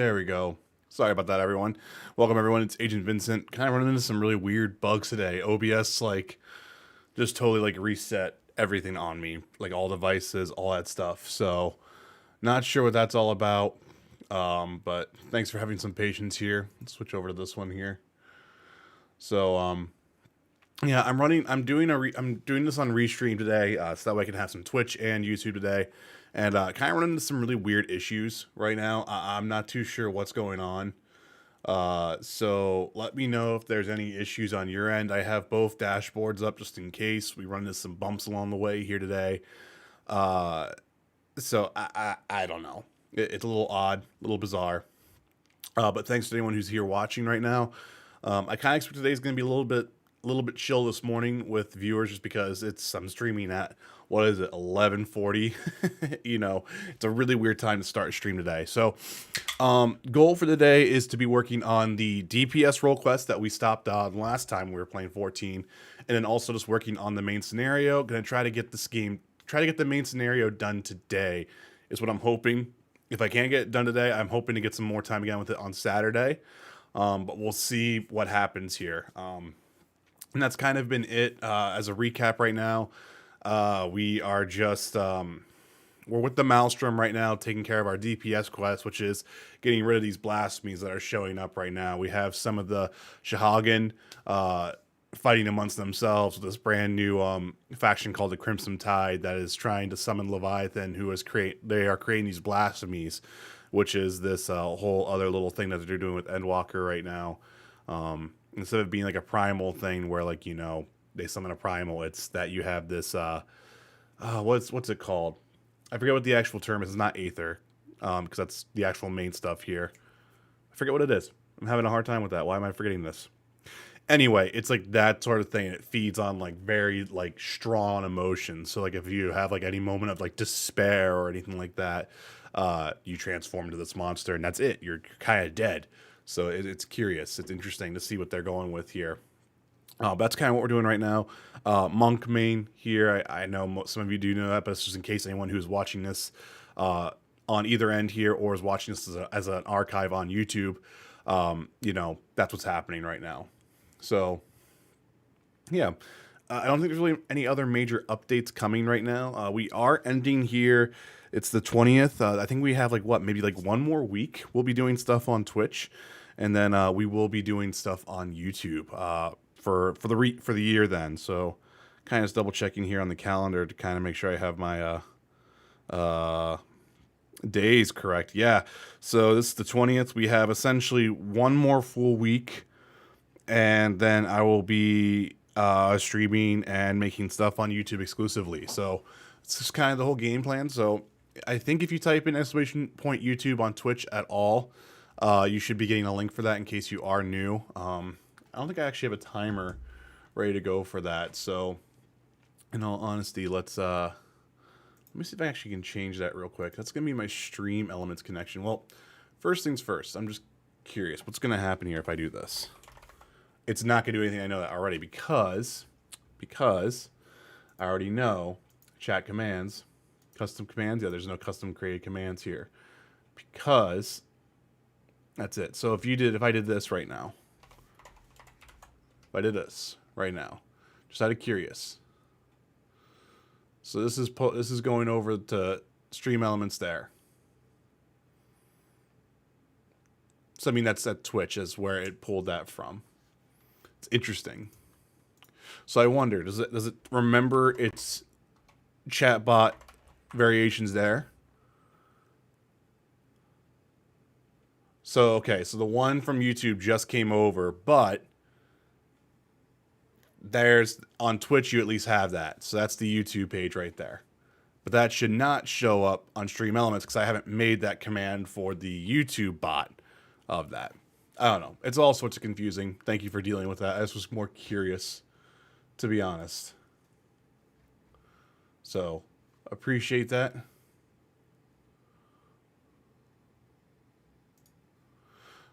There we go. Sorry about that, everyone. Welcome, everyone. It's Agent Vincent. Kind of running into some really weird bugs today. OBS, just totally, reset everything on me. Like, all devices, all that stuff. So, not sure what that's all about. But thanks for having some patience here. Let's switch over to this one here. So, yeah, I'm doing this on Restream today, so that way I can have some Twitch and YouTube today. And kind of running into some really weird issues right now. I'm not too sure what's going on. So let me know if there's any issues on your end. I have both dashboards up just in case we run into some bumps along the way here today. So I don't know. It's a little odd, a little bizarre. But thanks to anyone who's here watching right now. I kind of expect today's going to be a little bit chill this morning with viewers, just because I'm streaming at, what is it, 11:40. You know, it's a really weird time to start a stream today. So goal for the day is to be working on the DPS role quest that we stopped on last time we were playing 14, and then also just working on the main scenario. Gonna try to get the main scenario done today is what I'm hoping. If I can't get it done today, I'm hoping to get some more time again with it on Saturday. But we'll see what happens here. And that's kind of been it. As a recap right now, we are just, we're with the Maelstrom right now, taking care of our DPS quest, which is getting rid of these blasphemies that are showing up right now. We have some of the Shahagan fighting amongst themselves with this brand new faction called the Crimson Tide that is trying to summon Leviathan, they are creating these blasphemies, which is this whole other little thing that they're doing with Endwalker right now. Instead of being like a primal thing where, like, you know, they summon a primal, it's that you have this what's it called? I forget what the actual term is. It's not Aether, because that's the actual main stuff here. I forget what it is. I'm having a hard time with that. Why am I forgetting this? Anyway, it's like that sort of thing. It feeds on very strong emotions. So if you have any moment of despair or anything like that, you transform into this monster, and that's it. You're kind of dead. So it's curious. It's interesting to see what they're going with here. But that's kind of what we're doing right now. Monk main here. I know some of you do know that, but it's just in case anyone who's watching this on either end here or is watching this as an archive on YouTube, you know, that's what's happening right now. So, yeah. I don't think there's really any other major updates coming right now. We are ending here. It's the 20th. I think we have maybe one more week. We'll be doing stuff on Twitch, and then we will be doing stuff on YouTube for the year then. So, kind of just double checking here on the calendar to kind of make sure I have my days correct. Yeah. So this is the 20th. We have essentially one more full week, and then I will be streaming and making stuff on YouTube exclusively. So it's just kind of the whole game plan. So I think if you type in !YouTube on Twitch at all, you should be getting a link for that in case you are new. I don't think I actually have a timer ready to go for that. So in all honesty, let me see if I actually can change that real quick. That's going to be my Stream Elements connection. Well, first things first, I'm just curious. What's going to happen here if I do this? It's not going to do anything. I know that already because I already know chat commands, custom commands. Yeah, there's no custom created commands here because that's it. So if I did this right now, just out of curious. So this is going over to Stream Elements there. So I mean that's at Twitch is where it pulled that from. It's interesting. So I wonder, does it remember its chatbot variations there? So okay, so the one from YouTube just came over, but there's on Twitch you at least have that. So that's the YouTube page right there. But that should not show up on Stream Elements because I haven't made that command for the YouTube bot of that. I don't know. It's all sorts of confusing. Thank you for dealing with that. I just was more curious, to be honest. So, appreciate that.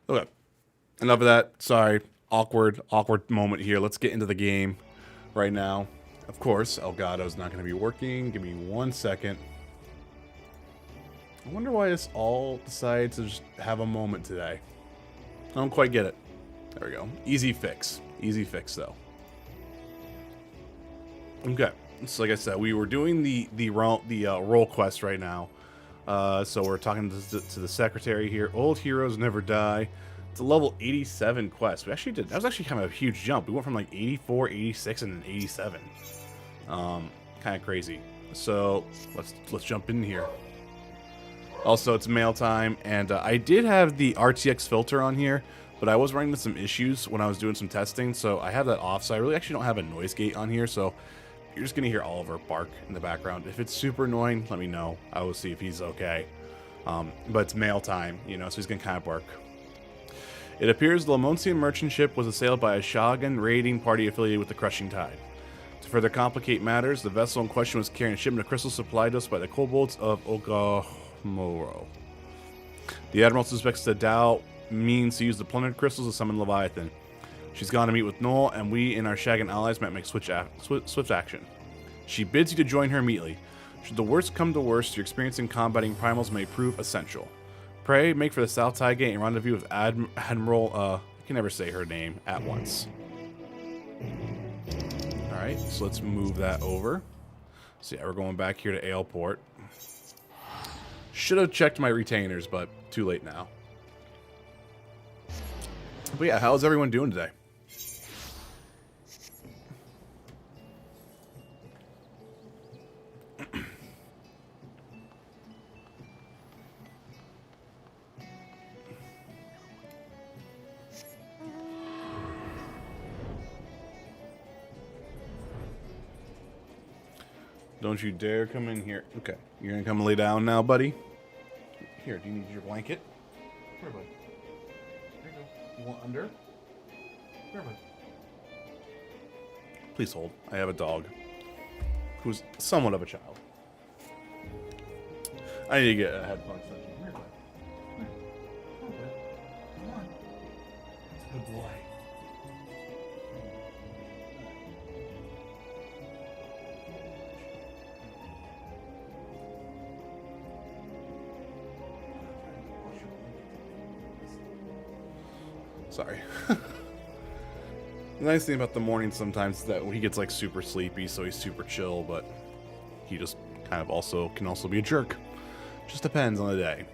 Okay. Enough of that. Sorry. Awkward moment here. Let's get into the game right now. Of course, Elgato's not going to be working. Give me 1 second. I wonder why this all decided to just have a moment today. I don't quite get it. There we go. Easy fix. Easy fix, though. Okay. So, like I said, we were doing the role quest right now. So we're talking to the secretary here. Old heroes never die. It's a level 87 quest. We actually did. That was actually kind of a huge jump. We went from like 84, 86, and then 87. Kind of crazy. So let's jump in here. Also, it's mail time, and I did have the RTX filter on here, but I was running into some issues when I was doing some testing, so I have that off. So I really actually don't have a noise gate on here, so you're just gonna hear Oliver bark in the background. If it's super annoying, let me know. I will see if he's okay. But it's mail time, you know, so he's gonna kind of bark. It appears the Lamontian merchant ship was assailed by a Shogun raiding party affiliated with the Crushing Tide. To further complicate matters, the vessel in question was carrying a shipment of crystals supplied to us by the kobolds of Ogamoro. The Admiral suspects that Dao means to use the plundered crystals to summon Leviathan. She's gone to meet with Noel, and we and our Shagan allies might make swift action. She bids you to join her immediately. Should the worst come to worst, your experience in combating primals may prove essential. Pray, make for the South Tide Gate and rendezvous with Admiral, I can never say her name, at once. Alright, so let's move that over. So yeah, we're going back here to Aleport. Should have checked my retainers, but too late now. But yeah, how's everyone doing today? Don't you dare come in here. Okay, you're gonna come lay down now, buddy? Here, do you need your blanket? Here, bud. There you go. You want under? Here, bud. Please hold. I have a dog who's somewhat of a child. I need to get a headphone extension. Here, bud. Here. Come on, bud. Come on. That's a good boy. Sorry. The nice thing about the morning sometimes is that he gets like super sleepy, so he's super chill, but he just kind of can also be a jerk. Just depends on the day.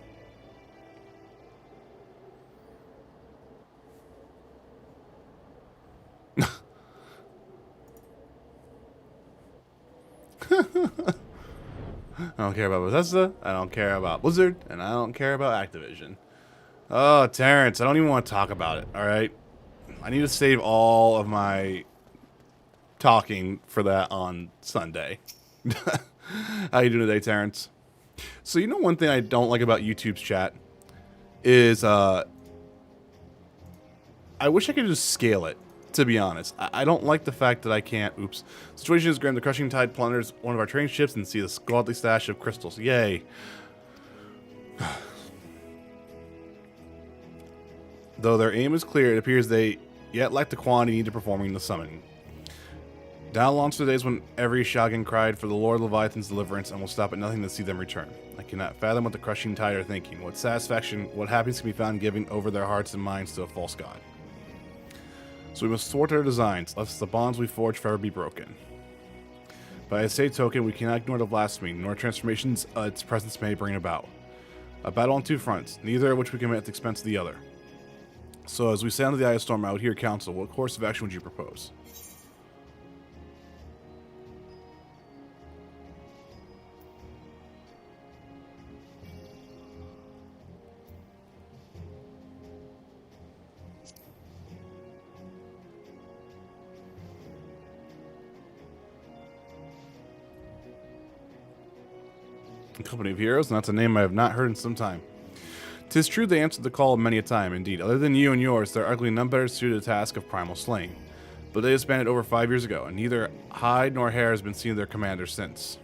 I don't care about Bethesda, I don't care about Blizzard, and I don't care about Activision. Oh, Terrence, I don't even want to talk about it, alright? I need to save all of my talking for that on Sunday. How you doing today, Terrence? So you know one thing I don't like about YouTube's chat is I wish I could just scale it, to be honest. I don't like the fact that I can't... Oops. Situation is grim. The Crushing Tide plunders one of our training ships and see the godly stash of crystals. Yay. Though their aim is clear, it appears they yet lack the quantity needed performing the summoning. Down launched the days when every Shogun cried for the Lord Leviathan's deliverance and will stop at nothing to see them return. I cannot fathom what the Crushing Tide are thinking, what satisfaction, what happiness can be found giving over their hearts and minds to a false god. So we must thwart their designs, lest the bonds we forge forever be broken. By the same token, we cannot ignore the blasphemy, nor transformations its presence may bring about. A battle on two fronts, neither of which we commit at the expense of the other. So as we sail into the Eye of Storm, I would hear counsel. What course of action would you propose? A company of heroes, and that's a name I have not heard in some time. 'Tis true they answered the call many a time. Indeed, other than you and yours, there are arguably none better suited to the task of primal slaying. But they disbanded over 5 years ago, and neither hide nor hair has been seen of their commander since.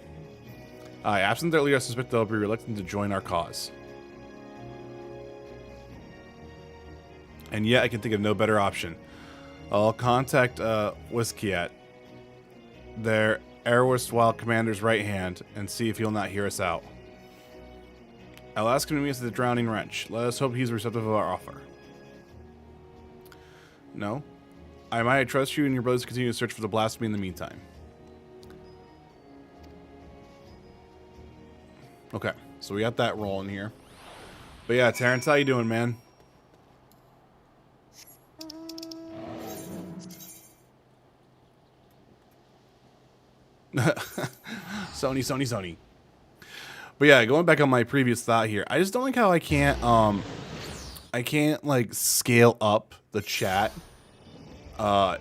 Aye, absent their leader, I suspect they'll be reluctant to join our cause. And yet, I can think of no better option. I'll contact Whiskiat, their erstwhile commander's right hand, and see if he'll not hear us out. I'll ask him to meet us at the Drowning Wrench. Let us hope he's receptive of our offer. No? I might trust you and your brothers to continue to search for the blasphemy in the meantime. Okay, so we got that rolling here. But yeah, Terrence, how you doing, man? Sony. But yeah, going back on my previous thought here, I just don't like how I can't like scale up the chat for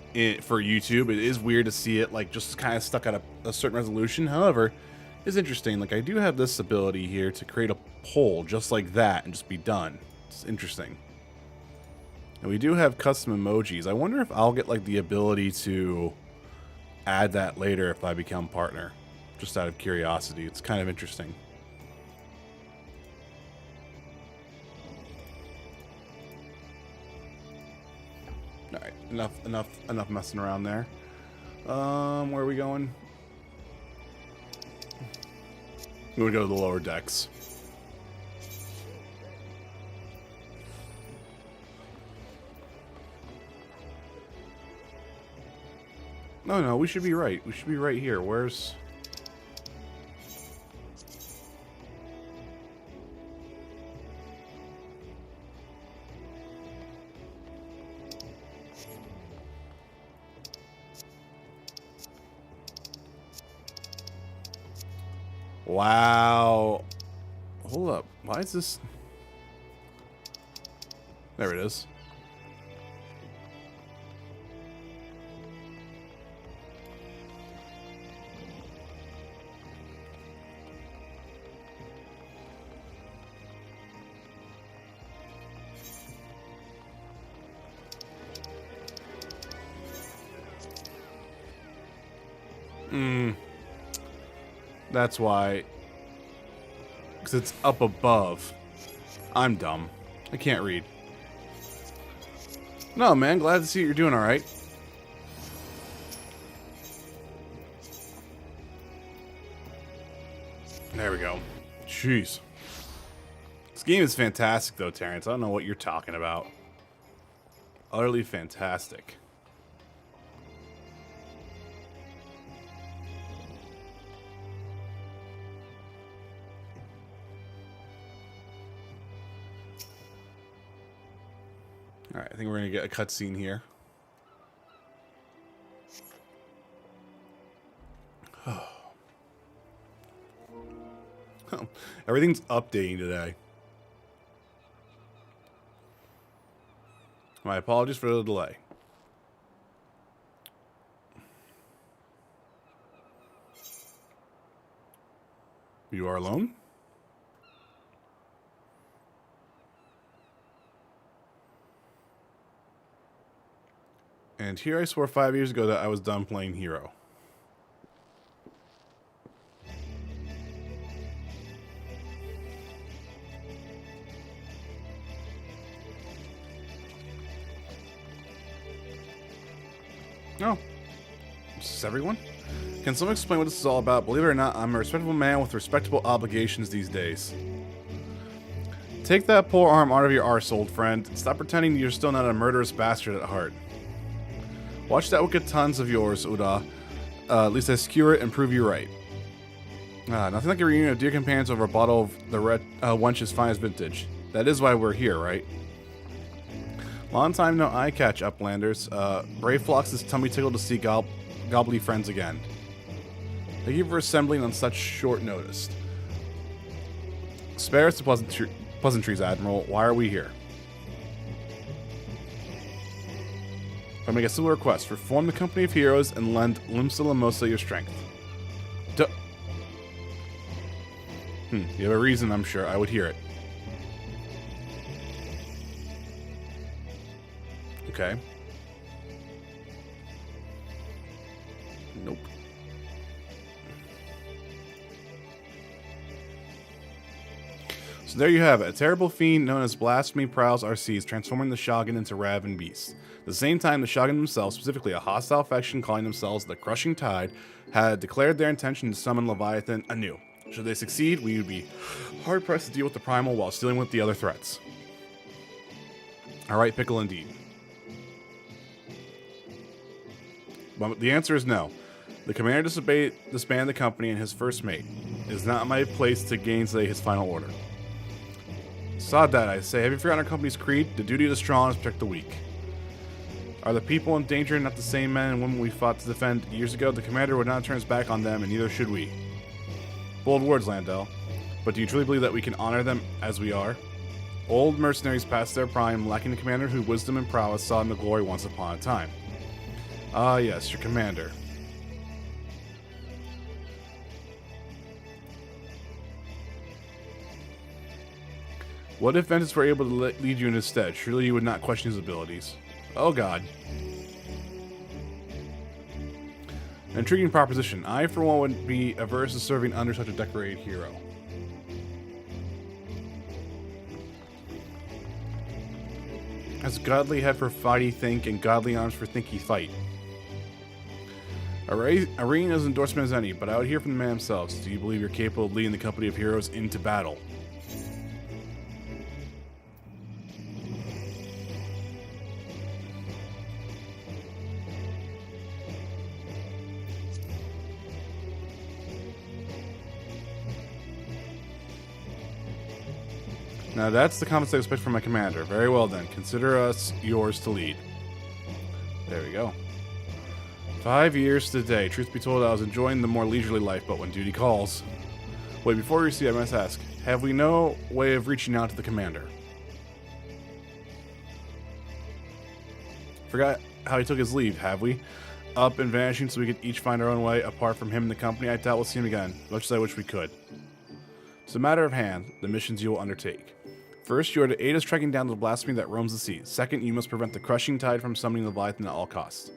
YouTube. It is weird to see it like just kind of stuck at a certain resolution. However, it's interesting. Like I do have this ability here to create a poll just like that and just be done. It's interesting. And we do have custom emojis. I wonder if I'll get like the ability to add that later if I become partner. Just out of curiosity. It's kind of interesting. Alright, enough messing around there. Where are we going? We're gonna go to the lower decks. No, we should be right. We should be right here. Where's... Wow. Hold up. Why is this... There it is. That's why. Because it's up above. I'm dumb. I can't read. No, man. Glad to see you're doing all right. There we go. Jeez. This game is fantastic, though, Terrence. I don't know what you're talking about. Utterly fantastic. Alright, I think we're going to get a cutscene here. Everything's updating today. My apologies for the delay. You are alone? And here I swore 5 years ago that I was done playing Hero. Oh. Is this everyone? Can someone explain what this is all about? Believe it or not, I'm a respectable man with respectable obligations these days. Take that poor arm out of your arse, old friend. Stop pretending you're still not a murderous bastard at heart. Watch that wicked tons of yours, Uda. At least I skewer it and prove you right. Nothing like a reunion of dear companions over a bottle of the red wench's finest vintage. That is why we're here, right? Long time no eye catch, Uplanders. Brave Flox's tummy tickled to see gobbly friends again. Thank you for assembling on such short notice. Spare us the pleasantries, Admiral. Why are we here? I make a simple request. Reform the Company of Heroes and lend Limsa Lamosa your strength. You have a reason, I'm sure. I would hear it. Okay. Nope. So there you have it. A terrible fiend known as Blasphemy prowls our seas, transforming the Shogun into raven beasts. At the same time, the Shogun themselves, specifically a hostile faction calling themselves the Crushing Tide, had declared their intention to summon Leviathan anew. Should they succeed, we would be hard-pressed to deal with the Primal while dealing with the other threats. Alright, pickle indeed. But the answer is no. The commander disbanded the company and his first mate. It is not my place to gainsay his final order. Sod that, I say. Have you forgotten our company's creed? The duty of the strong is to protect the weak. Are the people in danger not the same men and women we fought to defend years ago? The commander would not turn his back on them, and neither should we. Bold words, Landell. But do you truly believe that we can honor them as we are? Old mercenaries past their prime, lacking the commander whose wisdom and prowess saw in the glory once upon a time. Ah, yes, your commander. What if Vincent were able to lead you in his stead? Surely you would not question his abilities. Oh god. An intriguing proposition. I, for one, would be averse to serving under such a decorated hero. Has godly head for fighty think and godly arms for thinky fight. Irene is endorsement as any, but I would hear from the man himself. Do you believe you're capable of leading the company of heroes into battle? Now that's the comments I expect from my commander. Very well then. Consider us yours to lead. There we go. 5 years today. Truth be told, I was enjoying the more leisurely life, but when duty calls... Wait, before we proceed, I must ask, have we no way of reaching out to the commander? Forgot how he took his leave, have we? Up and vanishing so we could each find our own way apart from him and the company. I doubt we'll see him again, much as I wish we could. It's a matter of hand, the missions you will undertake. First, you are to aid us tracking down the blasphemy that roams the seas. Second, you must prevent the crushing tide from summoning the Leviathan at all costs.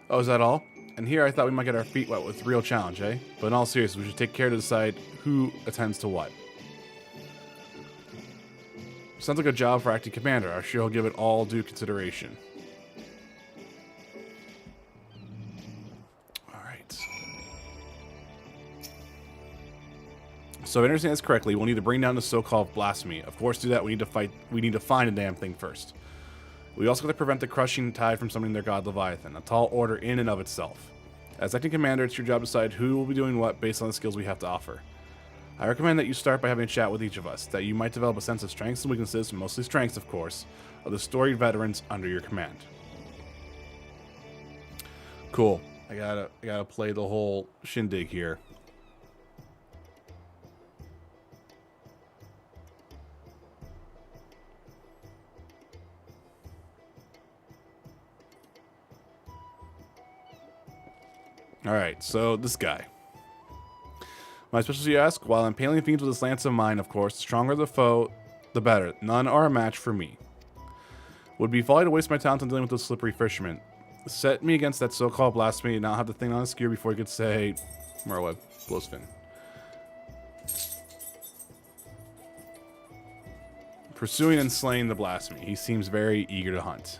Oh, is that all? And here I thought we might get our feet wet with real challenge, eh? But in all seriousness, we should take care to decide who attends to what. Sounds like a job for acting commander. I'm sure he'll give it all due consideration. Alright. So if I understand this correctly, we'll need to bring down the so-called blasphemy. Of course, to do that, we need to find a damn thing first. We also got to prevent the crushing tide from summoning their god Leviathan, a tall order in and of itself. As acting commander, it's your job to decide who will be doing what based on the skills we have to offer. I recommend that you start by having a chat with each of us, that you might develop a sense of strengths and weaknesses, mostly strengths of course, of the storied veterans under your command. Cool. I gotta play the whole shindig here. Alright, so this guy. My specialty, you ask? While impaling fiends with this lance of mine, of course, the stronger the foe, the better. None are a match for me. Would be folly to waste my talent on dealing with those slippery fishermen. Set me against that so-called blasphemy and not have the thing on his skewer before he could say, Merweb, Blowsfin. Pursuing and slaying the blasphemy. He seems very eager to hunt.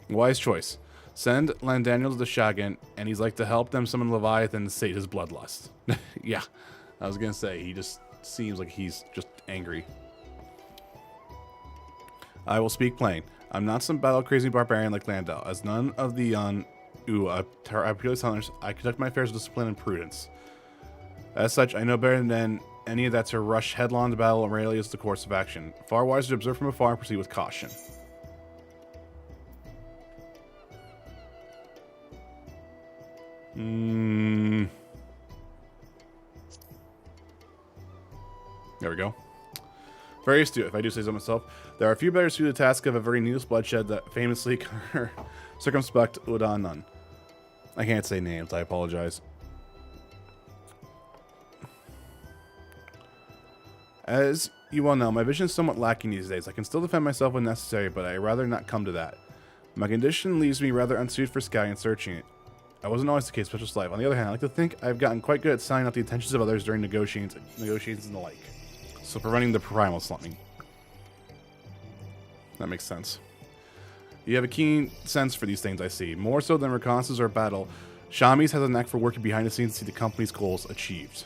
Wise choice. Send Landaniel to the Shagan, and he's like to help them summon Leviathan to sate his bloodlust. Yeah, I was gonna say, he just seems like he's just angry. I will speak plain. I'm not some battle-crazy barbarian like Landau, as none of the previous hunters. I conduct my affairs with discipline and prudence. As such, I know better than any of that to rush headlong to battle and rarely is the course of action. Far wiser to observe from afar and proceed with caution. There we go. Very astute, if I do say so myself. There are few better suited to the task of averting needless bloodshed that famously circumspect Udan none. I can't say names, I apologize. As you well know, my vision is somewhat lacking these days. I can still defend myself when necessary, but I'd rather not come to that. My condition leaves me rather unsuited for scouting and searching. I wasn't always the case, special life. On the other hand, I like to think I've gotten quite good at sounding out the intentions of others during negotiations and the like. So preventing the primal slumping. That makes sense. You have a keen sense for these things, I see. More so than reconnaissance or battle. Shamis has a knack for working behind the scenes to see the company's goals achieved.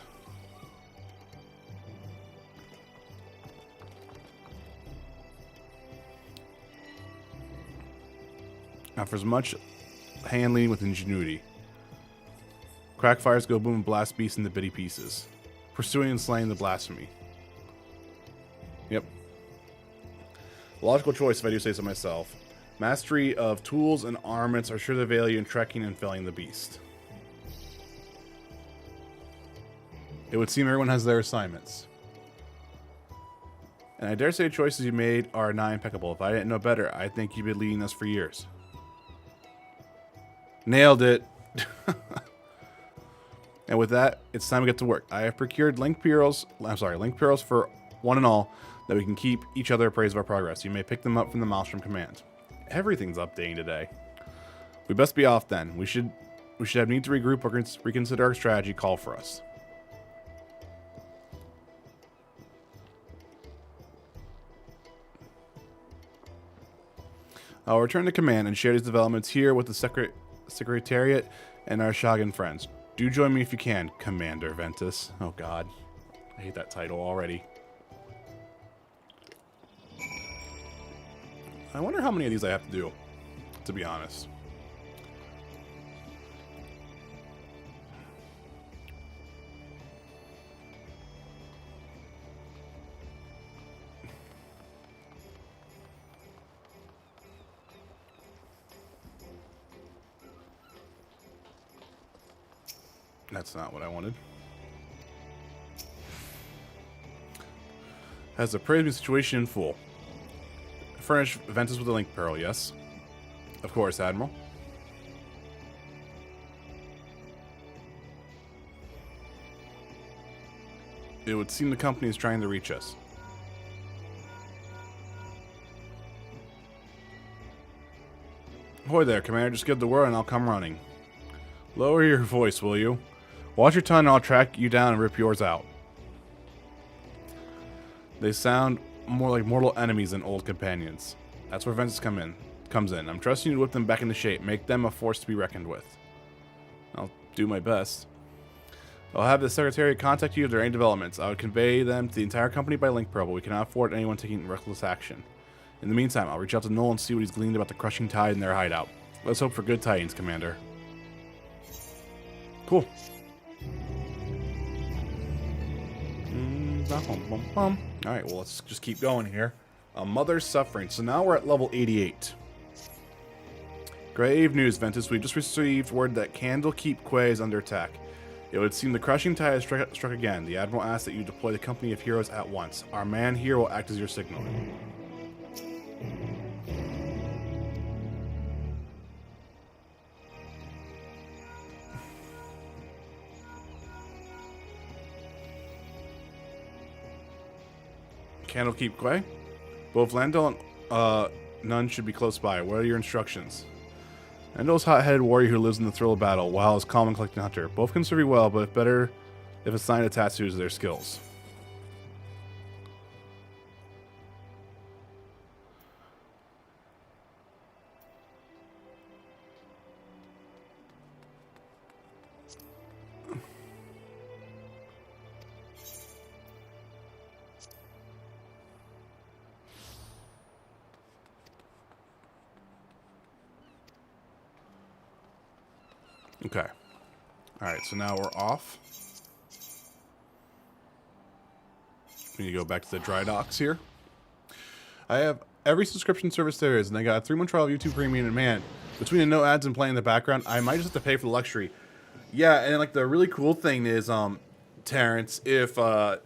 Offers much handling with ingenuity. Crack fires go boom and blast beasts into bitty pieces. Pursuing and slaying the blasphemy. Yep. Logical choice if I do say so myself. Mastery of tools and armaments are sure to avail you in trekking and felling the beast. It would seem everyone has their assignments. And I dare say the choices you made are not impeccable. If I didn't know better, I think you've been leading us for years. Nailed it. And with that, it's time to get to work. I have procured link pearls for one and all, that we can keep each other appraised of our progress. You may pick them up from the Maelstrom command. Everything's updating today. We best be off then. We should have need to regroup or reconsider our strategy. Call for us. I'll return to command and share these developments here with the Secretariat and our Shogun friends. Do join me if you can, Commander Ventus. Oh god. I hate that title already. I wonder how many of these I have to do, to be honest. That's not what I wanted. Has appraised the situation in full. Furnish Ventus with a link pearl, yes. Of course, Admiral. It would seem the company is trying to reach us. Ahoy there, Commander. Just give the word and I'll come running. Lower your voice, will you? Watch your tongue and I'll track you down and rip yours out. They sound more like mortal enemies than old companions. That's where Ventus comes in. I'm trusting you to whip them back into shape. Make them a force to be reckoned with. I'll do my best. I'll have the Secretariat contact you if there are any developments. I would convey them to the entire company by link pearl, but we cannot afford anyone taking reckless action. In the meantime, I'll reach out to Noel and see what he's gleaned about the crushing tide in their hideout. Let's hope for good tidings, Commander. Cool. Alright, well, let's just keep going here. A mother's suffering. So now we're at level 88. Grave news, Ventus. We've just received word that Candlekeep Quay is under attack. It would seem the crushing tide has struck again. The Admiral asks that you deploy the company of heroes at once. Our man here will act as your signal. Candlekeep Quay? Both Landell and Nunn should be close by. What are your instructions? Landell's hot-headed warrior who lives in the thrill of battle, while his calm and collected hunter. Both can serve you well, but better if assigned a tattoo to their skills. Okay. Alright, so now we're off. We need to go back to the dry docks here. I have every subscription service there is, and I got a 3-month trial of YouTube Premium, and man, between the no ads and playing in the background, I might just have to pay for the luxury. Yeah, and like the really cool thing is, Terrence, if, again,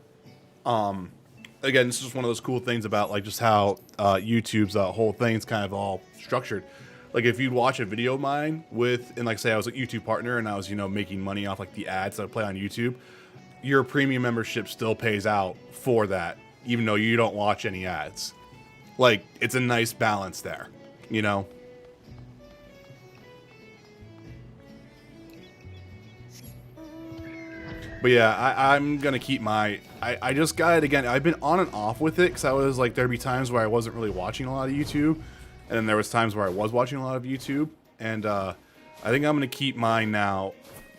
this is just one of those cool things about like just how YouTube's whole thing's kind of all structured. Like if you'd watch a video of mine and like say I was a YouTube partner and I was, making money off like the ads that I play on YouTube, your premium membership still pays out for that, even though you don't watch any ads. Like it's a nice balance there, But yeah, I'm gonna keep I just got it again. I've been on and off with it because I was like, there'd be times where I wasn't really watching a lot of YouTube. And then there was times where I was watching a lot of YouTube, and I think I'm gonna keep mine now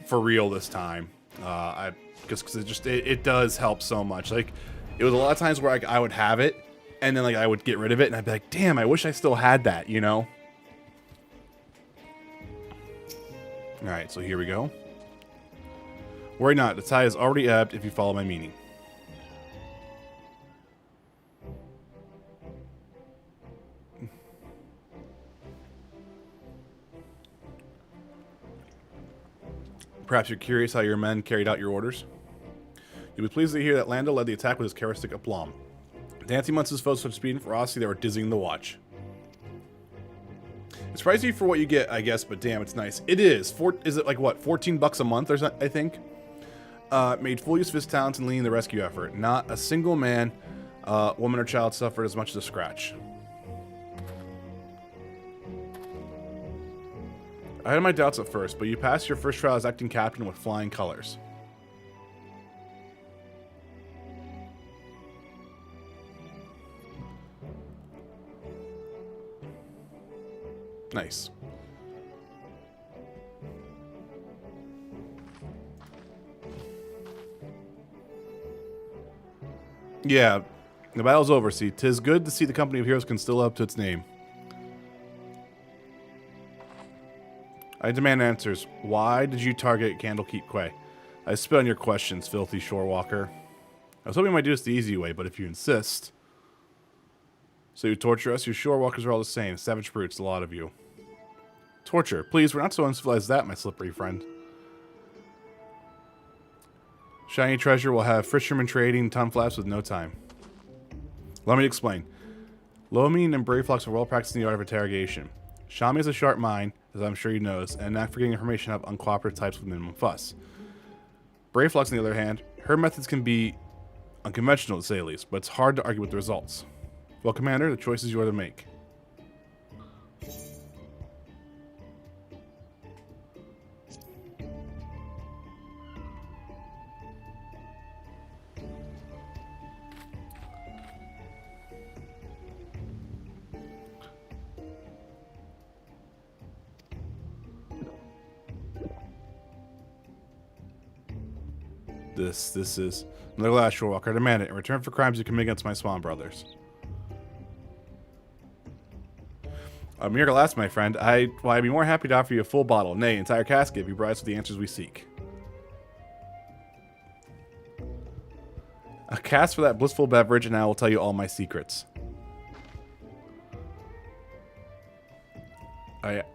for real this time. Because it does help so much. Like, it was a lot of times where I would have it, and then like I would get rid of it, and I'd be like, damn, I wish I still had that, you know? All right, so here we go. Worry not, the tide has already ebbed if you follow my meaning. Perhaps you're curious how your men carried out your orders? You'll be pleased to hear that Lando led the attack with his characteristic aplomb. Dancing amongst his foes with speed and ferocity that were dizzying the watch. It's pricey for what you get, I guess, but damn, it's nice. It is. Is it like, what, 14 bucks a month or something, I think? Made full use of his talents in leading the rescue effort. Not a single man, woman, or child suffered as much as a scratch. I had my doubts at first, but you passed your first trial as acting captain with flying colors. Nice. Yeah, the battle's over, see. 'Tis good to see the company of heroes can still live up to its name. I demand answers. Why did you target Candlekeep Quay? I spit on your questions, filthy shorewalker. I was hoping you might do this the easy way, but if you insist. So you torture us? You shorewalkers are all the same. Savage brutes, a lot of you. Torture. Please, we're not so uncivilized as that, my slippery friend. Shiny treasure will have fishermen trading ton flaps with no time. Let me explain. Lomine and Brayflox are well practiced in the art of interrogation. Shami has a sharp mind, as I'm sure you knows, and not forgetting information of uncooperative types with minimum fuss. Brayflox, on the other hand, her methods can be unconventional to say the least, but it's hard to argue with the results. Well, Commander, the choice is yours to make. This is another last shorewalker. I demand it in return for crimes you commit against my Swan brothers. Mere glass, my friend. I'd be more happy to offer you a full bottle, nay, entire casket, if you provide us with the answers we seek. A cask for that blissful beverage, and I will tell you all my secrets.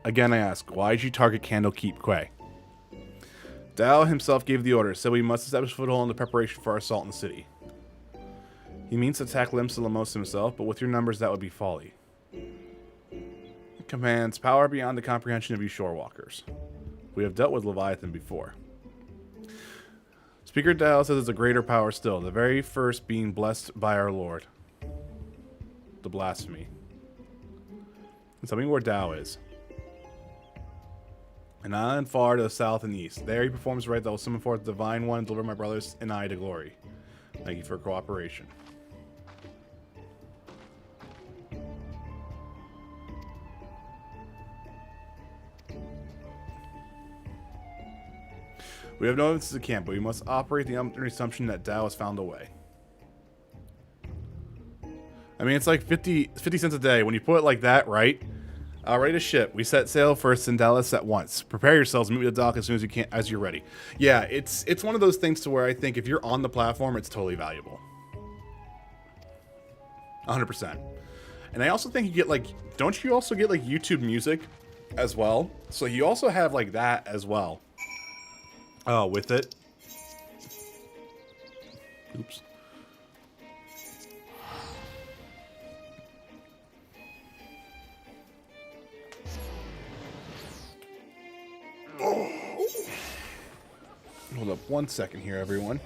Again, I ask, why did you target Candlekeep Quay? Dao himself gave the order, said we must establish a foothold in the preparation for our assault in the city. He means to attack Limsa Lemos himself, but with your numbers that would be folly. He commands power beyond the comprehension of you shorewalkers. We have dealt with Leviathan before. Speaker Dao says it's a greater power still, the very first being blessed by our Lord. The blasphemy. And tell me where Dao is. And on far to the south and east. There he performs right that will summon forth the divine one and deliver my brothers and I to glory. Thank you for cooperation. We have no evidence of the camp, but we must operate the assumption that Dao has found a way. I mean, it's like 50 cents a day. When you put it like that, right? Ready to ship. We set sail for Sindalis at once. Prepare yourselves. Meet me at the dock as soon as you can, as you're ready. Yeah, it's one of those things to where I think if you're on the platform, it's totally valuable. 100%. And I also think you get like, don't you also get like YouTube music as well? So you also have like that as well. With it. Oops. Hold up 1 second here, everyone.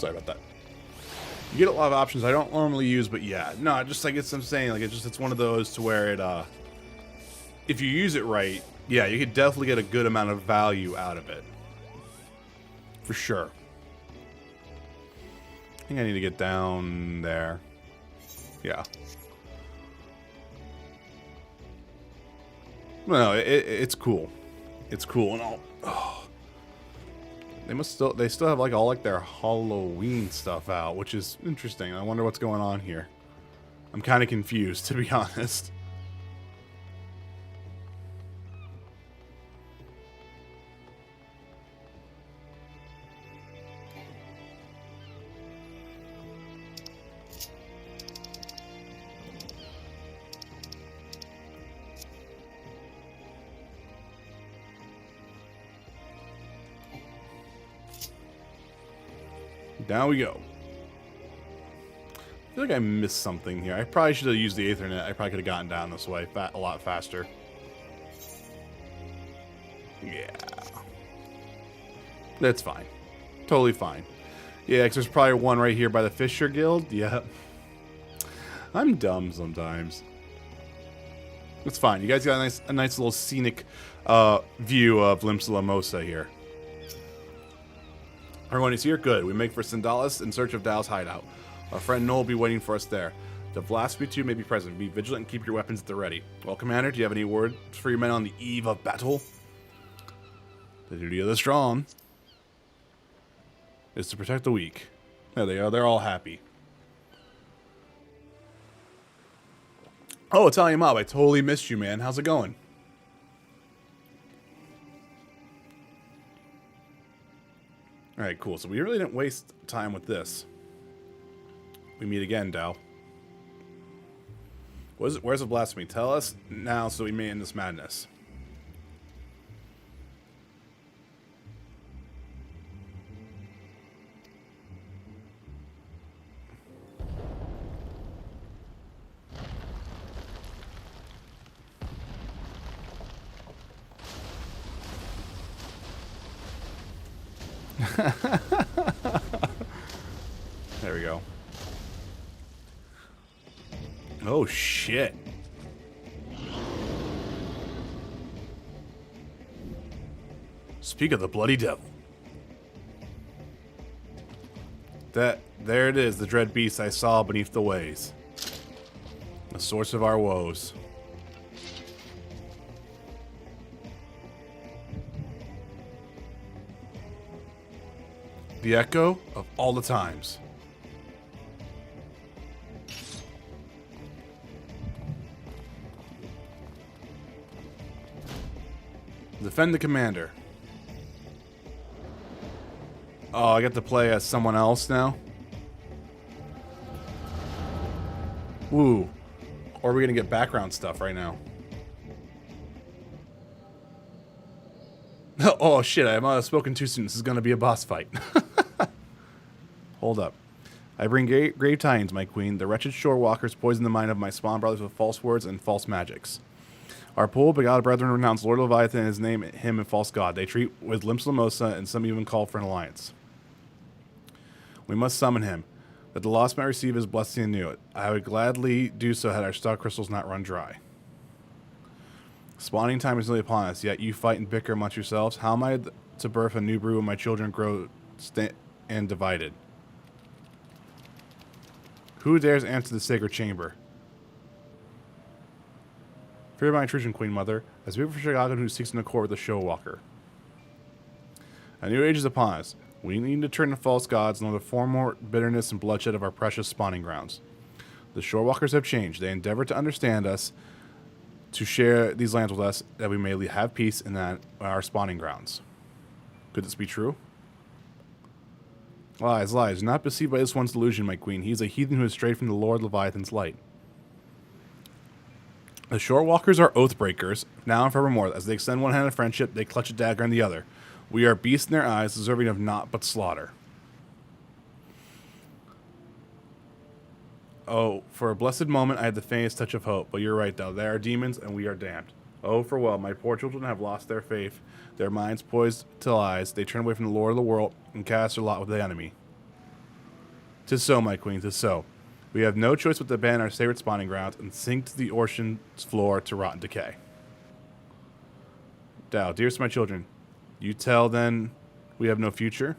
Sorry about that. You get a lot of options I don't normally use, but yeah. No, just like I'm saying, like it's one of those to where it if you use it right, yeah, you could definitely get a good amount of value out of it. For sure. I think I need to get down there. Yeah. No, it's cool. It's cool and all. Oh. They still have like all like their Halloween stuff out, which is interesting. I wonder what's going on here. I'm kind of confused, to be honest. Down we go. I feel like I missed something here. I probably should have used the Ethernet. I probably could have gotten down this way a lot faster. Yeah. That's fine. Totally fine. Yeah, because there's probably one right here by the Fisher Guild. Yeah. I'm dumb sometimes. It's fine. You guys got a nice little scenic view of Limsa here. Everyone is here? Good. We make for Sandalis in search of Dao's hideout. Our friend Noel will be waiting for us there. The Blasphemy 2 may be present. Be vigilant and keep your weapons at the ready. Well, Commander, do you have any words for your men on the eve of battle? The duty of the strong is to protect the weak. There they are. They're all happy. Oh, Italian Mob, I totally missed you, man. How's it going? Alright, cool. So we really didn't waste time with this. We meet again, Dao. Where's the blasphemy? Tell us now so we may end this madness. There we go. Oh shit. Speak of the bloody devil. There it is, the dread beast I saw beneath the ways. The source of our woes. The echo of all the times. Defend the commander. Oh, I get to play as someone else now? Woo. Or are we gonna get background stuff right now? Oh shit, I might have spoken too soon. This is gonna be a boss fight. Hold up. I bring grave tidings, my queen. The wretched shore walkers poison the mind of my spawn brothers with false words and false magics. Our poor beguiled brethren renounce Lord Leviathan and his name, him, and false god. They treat with Limsa, and some even call for an alliance. We must summon him, that the lost might receive his blessing anew. I would gladly do so had our star crystals not run dry. Spawning time is nearly upon us, yet you fight and bicker amongst yourselves. How am I to birth a new brew when my children grow and divided? Who dares answer the sacred chamber? Fear my intrusion, Queen Mother, as we for Chicago who seeks an accord with the show walker. A new age is upon us. We need to turn to false gods and let for more bitterness and bloodshed of our precious spawning grounds. The shore walkers have changed. They endeavor to understand us, to share these lands with us, that we may have peace in our spawning grounds. Could this be true? Lies, lies. Do not be deceived by this one's delusion, my queen. He is a heathen who has strayed from the Lord Leviathan's light. The shore walkers are oath breakers, now and forevermore. As they extend one hand of friendship, they clutch a dagger in the other. We are beasts in their eyes, deserving of naught but slaughter. Oh, for a blessed moment I had the faintest touch of hope. But you're right, though. They are demons, and we are damned. Oh, for well, my poor children have lost their faith. Their minds poised to lies. They turn away from the Lord of the world and cast their lot with the enemy. 'Tis so, my queen, 'tis so. We have no choice but to abandon our sacred spawning grounds and sink to the ocean's floor to rot and decay. Dow, dearest of my children, you tell then we have no future?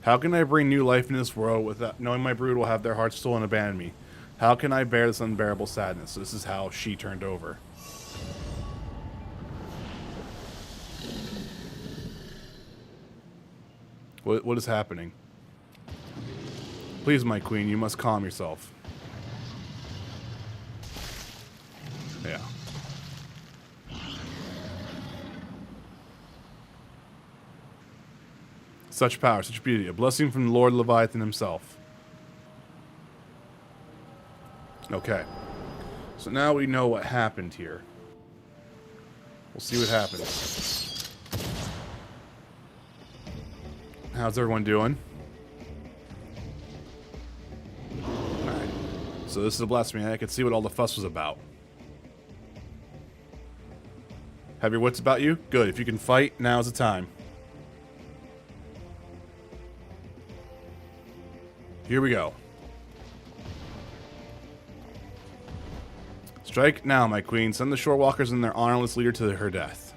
How can I bring new life into this world without knowing my brood will have their hearts stolen and abandon me? How can I bear this unbearable sadness? So this is how she turned over. What is happening? Please, my queen, you must calm yourself. Yeah. Such power, such beauty, a blessing from Lord Leviathan himself. Okay. So now we know what happened here. We'll see what happens. How's everyone doing? Alright. So this is a blasphemy. I could see what all the fuss was about. Have your wits about you? Good. If you can fight, now's the time. Here we go. Strike now, my queen. Send the shorewalkers and their honorless leader to her death.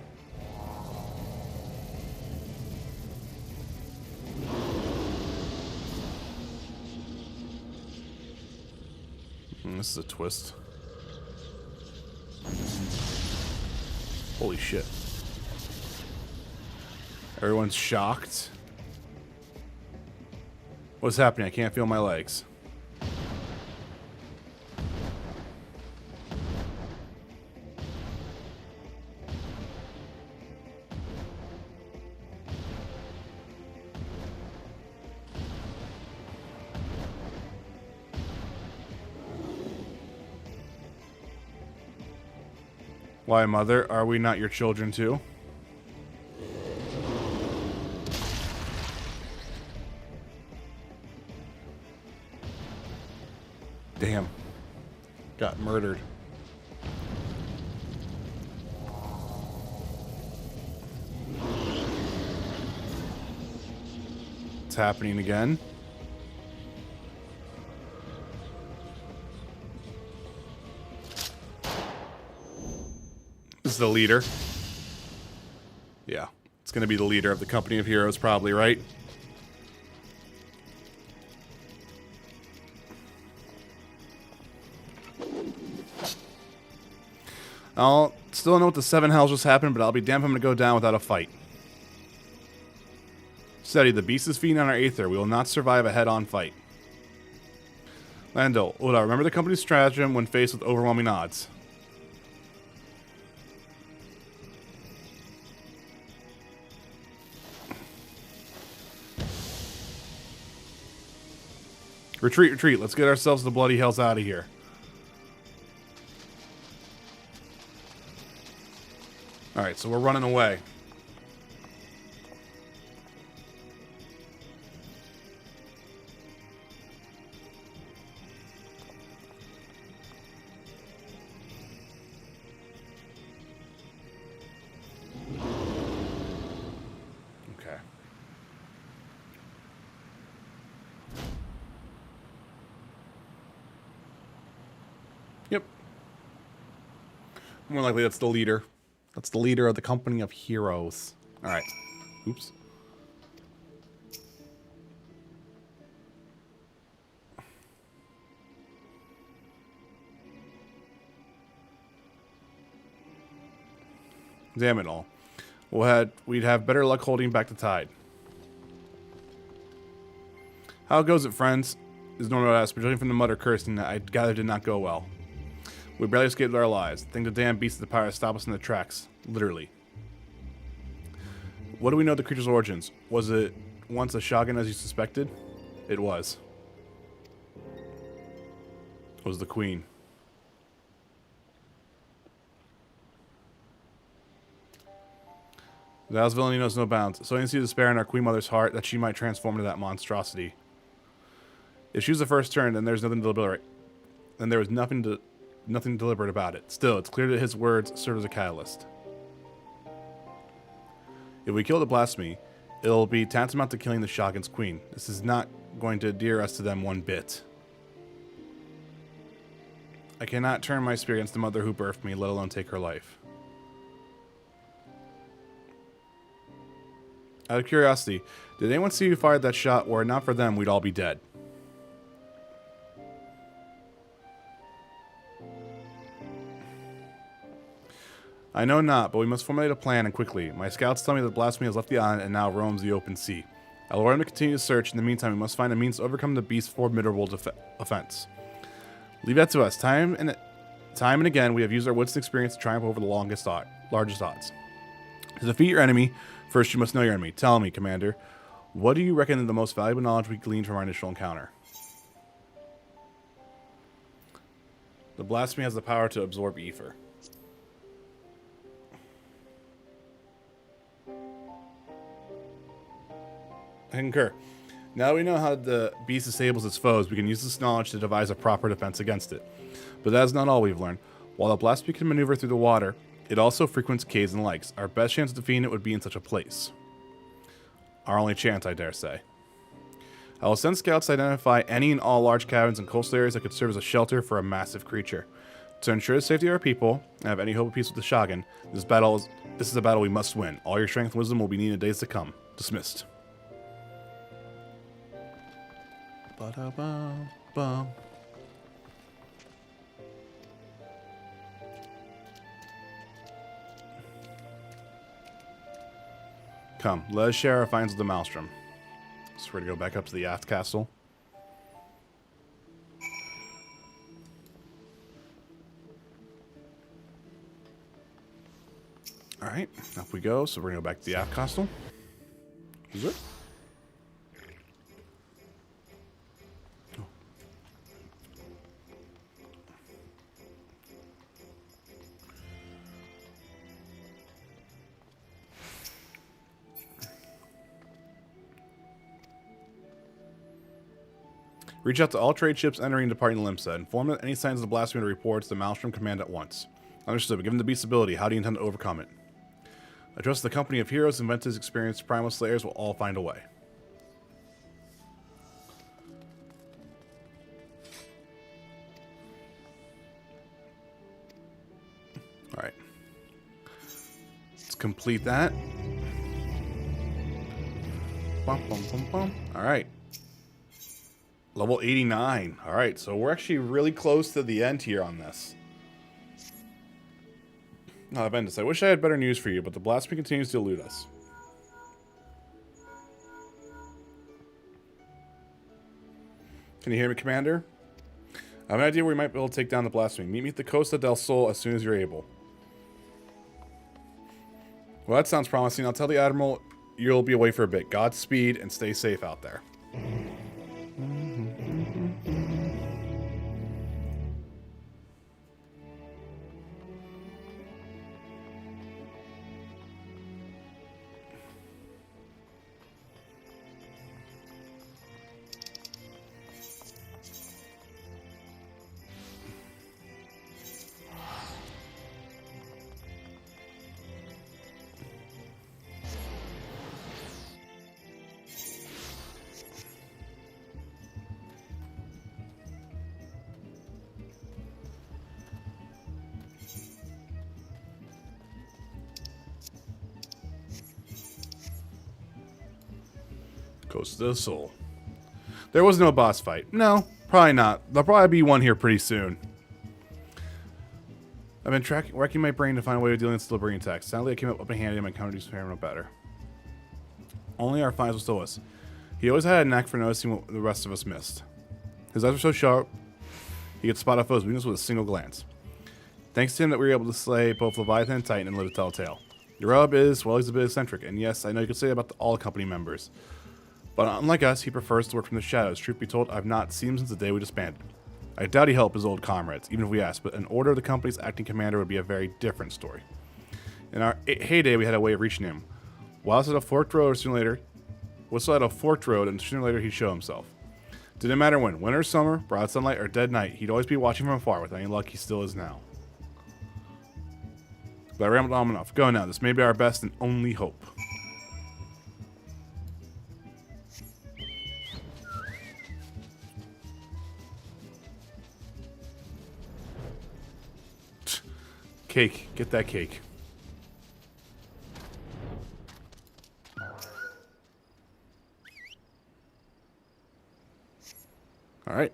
This is a twist. Holy shit. Everyone's shocked. What's happening? I can't feel my legs. Why, mother? Are we not your children too? Damn. Got murdered. It's happening again. This is the leader. Yeah. It's going to be the leader of the company of heroes, probably, right? I'll still don't know what the seven hells just happened, but I'll be damned if I'm going to go down without a fight. Steady, the beast is feeding on our aether. We will not survive a head-on fight. Lando, Oda, remember the company's stratagem when faced with overwhelming odds. Retreat, retreat. Let's get ourselves the bloody hells out of here. Alright, so we're running away. Okay. Yep. More likely that's the leader. That's the leader of the company of heroes. Alright. Oops. Damn it all. We'd have better luck holding back the tide. How goes it, friends? Is normal to ask, but judging from the mutter cursing, I gather did not go well. We barely escaped with our lives. Think the damn beast of the pyre stopped us in the tracks. Literally. What do we know of the creature's origins? Was it once a shogun as you suspected? It was. It was the queen. Thou's villainy knows no bounds. So I can see despair in our queen mother's heart that she might transform into that monstrosity. If she was the first turn, then there's nothing deliberate. Then there was nothing deliberate about it. Still, it's clear that his words served as a catalyst. If we kill the blasphemy, It'll be tantamount to killing the Shogun's queen. This is not going to endear us to them one bit. I cannot turn my spirit against the mother who birthed me, let alone take her life. Out of curiosity, did anyone see who fired that shot? Were it not for them, we'd all be dead. I know not, but we must formulate a plan, and quickly. My scouts tell me that blasphemy has left the island and now roams the open sea. I will order them to continue to search. In the meantime, we must find a means to overcome the beast's formidable offense. Leave that to us. Time and again, we have used our wits and experience to triumph over the largest odds. To defeat your enemy, first you must know your enemy. Tell me, Commander, what do you reckon is the most valuable knowledge we gleaned from our initial encounter? The blasphemy has the power to absorb ether. I concur. Now that we know how the beast disables its foes, we can use this knowledge to devise a proper defense against it. But that is not all we've learned. While the blasphemy can maneuver through the water, it also frequents caves and lakes. Our best chance of defeating it would be in such a place. Our only chance, I dare say. I will send scouts to identify any and all large cabins and coastal areas that could serve as a shelter for a massive creature. To ensure the safety of our people, and have any hope of peace with the Shogun, this is a battle we must win. All your strength and wisdom will be needed in days to come. Dismissed. Ba-da-ba-bum. Come, let us share our finds with the Maelstrom. So we're going to go back up to the Aft Castle. Alright, up we go. So we're going to go back to the Aft Castle. Is it? Reach out to all trade ships entering and departing Limsa. Inform them that any signs of the blasphemy to report to the Maelstrom Command at once. Understood, but given the beast's ability, how do you intend to overcome it? I trust the company of heroes, inventors, experienced primal slayers will all find a way. Alright. Let's complete that. Alright. Level 89. Alright, so we're actually really close to the end here on this. Bendis, I wish I had better news for you, but the blasphemy continues to elude us. Can you hear me, Commander? I have an idea where we might be able to take down the blasphemy. Meet me at the Costa del Sol as soon as you're able. Well, that sounds promising. I'll tell the Admiral you'll be away for a bit. Godspeed and stay safe out there. Coast of the Soul. There was no boss fight. No, probably not. There'll probably be one here pretty soon. I've been wrecking my brain to find a way of dealing with still bringing attacks. Sadly, I came up handy and my counter no better. Only our finds will still us. He always had a knack for noticing what the rest of us missed. His eyes were so sharp, he could spot a foe's weakness with a single glance. Thanks to him that we were able to slay both Leviathan and Titan and live to tell a tale. Your rub is, well, he's a bit eccentric, and yes, I know you could say about all company members. But unlike us, he prefers to work from the shadows. Truth be told, I've not seen him since the day we disbanded. I doubt he'd help his old comrades, even if we asked, but an order of the company's acting commander would be a very different story. In our heyday, we had a way of reaching him. While at a forked road, sooner or later, and sooner or later he'd show himself. Didn't matter when, winter or summer, broad sunlight or dead night, he'd always be watching from afar with any luck he still is now. But I rambled on enough. Go now, this may be our best and only hope. Cake. Get that cake. All right.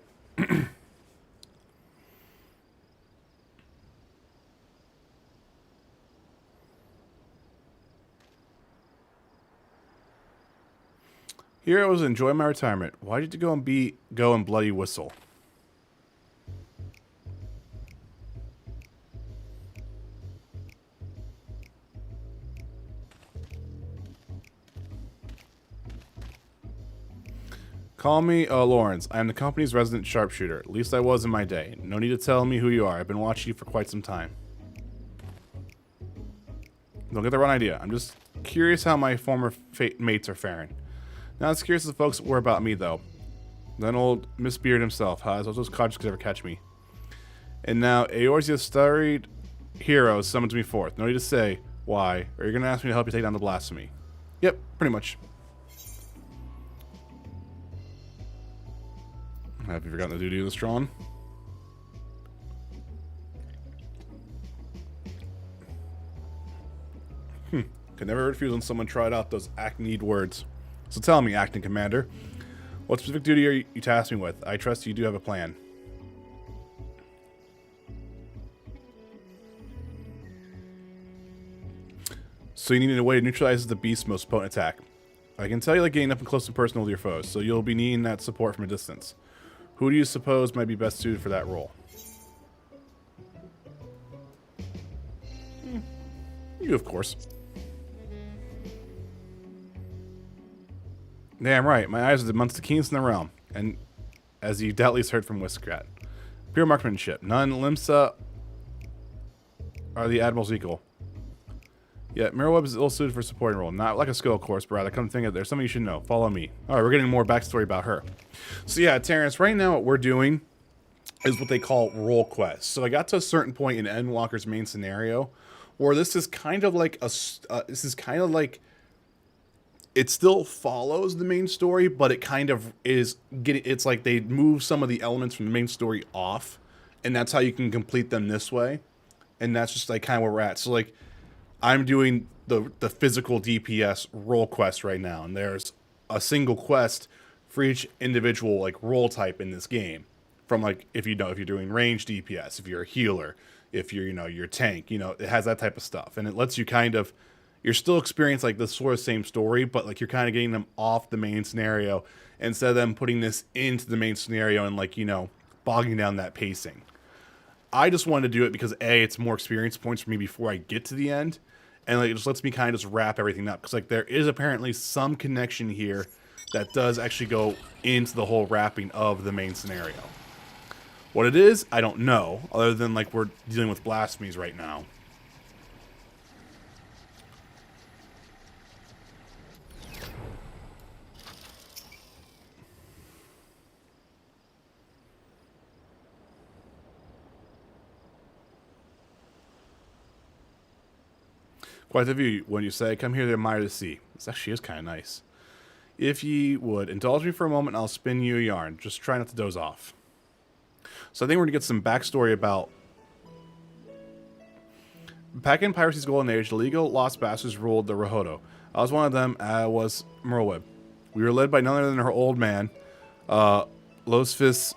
Heroes, enjoy my retirement. Why did you go and bloody whistle? Call me Lawrence. I am the company's resident sharpshooter. At least I was in my day. No need to tell me who you are. I've been watching you for quite some time. Don't get the wrong idea. I'm just curious how my former mates are faring. Not as curious as the folks were about me, though. Then old Miss Beard himself, as those codgers could ever catch me. And now Eorzea's storied hero summons me forth. No need to say why, or you're going to ask me to help you take down the blasphemy. Yep, pretty much. Have you forgotten the duty of the strong? Could never refuse when someone tried out those acne-need words. So tell me, acting commander, what specific duty are you tasked me with? I trust you do have a plan. So you need a way to neutralize the beast's most potent attack. I can tell you like getting up and close and personal with your foes, so you'll be needing that support from a distance. Who do you suppose might be best suited for that role? You, of course. Damn right, my eyes are amongst the keenest in the realm, and as you doubtless heard from Whiskrat. Pure marksmanship. None Limsa are the Admiral's equal. Yet Mirrorweb is ill-suited for a supporting role. Not like a skill, of course, but rather come to think of it, there's something you should know. Follow me. Alright, we're getting more backstory about her. So yeah, Terrence, right now what we're doing is what they call role quests. So I got to a certain point in Endwalker's main scenario where this is kind of like it still follows the main story, but it kind of is it's like they move some of the elements from the main story off, and that's how you can complete them this way. And that's just like kind of where we're at. So like I'm doing the physical DPS role quest right now, and there's a single quest for each individual like role type in this game. From like if you're doing range DPS, if you're a healer, if you're you're a tank, it has that type of stuff, and it lets you kind of you're still experiencing like the sort of same story, but like you're kind of getting them off the main scenario instead of them putting this into the main scenario and like bogging down that pacing. I just wanted to do it because A, it's more experience points for me before I get to the end, and like it just lets me kind of just wrap everything up because like there is apparently some connection here that does actually go into the whole wrapping of the main scenario. What it is, I don't know, other than like we're dealing with blasphemies right now. Quite the view, when you say, come here to admire the sea. This actually is kind of nice. If ye would, indulge me for a moment and I'll spin you a yarn. Just try not to doze off. So I think we're going to get some backstory about... Back in Piracy's Golden Age, the legal lost bastards ruled the Rohodo. I was one of them, was Merlweb. We were led by none other than her old man, Losfis,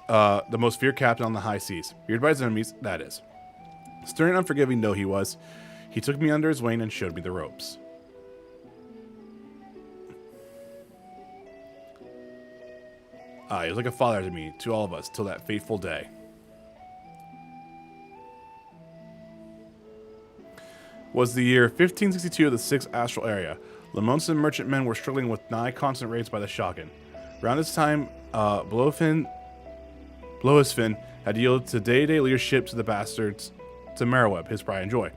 the most feared captain on the high seas. Feared by his enemies, that is. Stern and unforgiving though he was, he took me under his wing and showed me the ropes. He was like a father to me, to all of us, till that fateful day. Was the year 1562 of the 6th astral area. Lemonson merchantmen were struggling with nigh constant raids by the Shogun. Around this time, Blohisfin had yielded to day-to-day leadership to the bastards, to Merlweb, his pride and joy.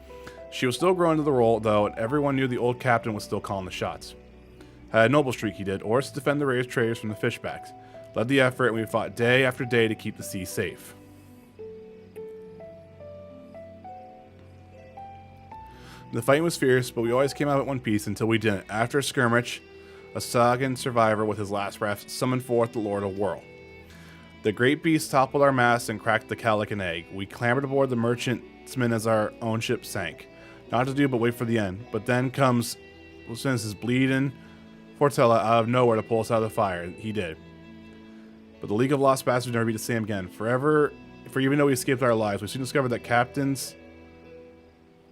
She was still growing to the role, though, and everyone knew the old captain was still calling the shots. Had a noble streak, he did, orders to defend the raiders traders from the fishbacks. Led the effort, and we fought day after day to keep the sea safe. The fighting was fierce, but we always came out at one piece until we didn't. After a skirmish, a Sagan survivor with his last breath summoned forth the Lord of Whirl. The great beast toppled our masts and cracked the cow like an egg. We clambered aboard the merchant yachtsmen as our own ship sank. Not to do but wait for the end. But then comes Lucinus's bleeding Fortella out of nowhere to pull us out of the fire. He did. But the League of Lost Bastards never be the same again. For even though we escaped our lives, we soon discovered that Captain's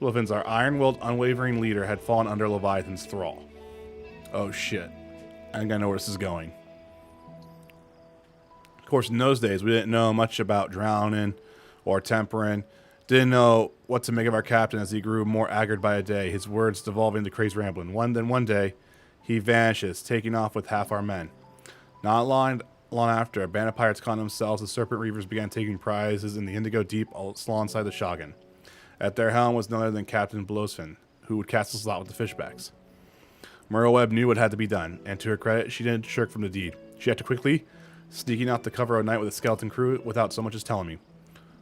Levins, our iron-willed, unwavering leader, had fallen under Leviathan's thrall. Oh shit. I think I know where this is going. Of course, in those days, we didn't know much about drowning or tempering. Didn't know what to make of our captain as he grew more haggard by a day, his words devolving into crazed rambling. One day, he vanishes, taking off with half our men. Not long after, a band of pirates caught themselves, the Serpent Reavers began taking prizes in the Indigo Deep alongside the Shogun. At their helm was none other than Captain Blosfin, who would cast a slot with the fishbacks. Merleweb knew what had to be done, and to her credit, she didn't shirk from the deed. She acted quickly, sneaking out to cover a night with a skeleton crew without so much as telling me.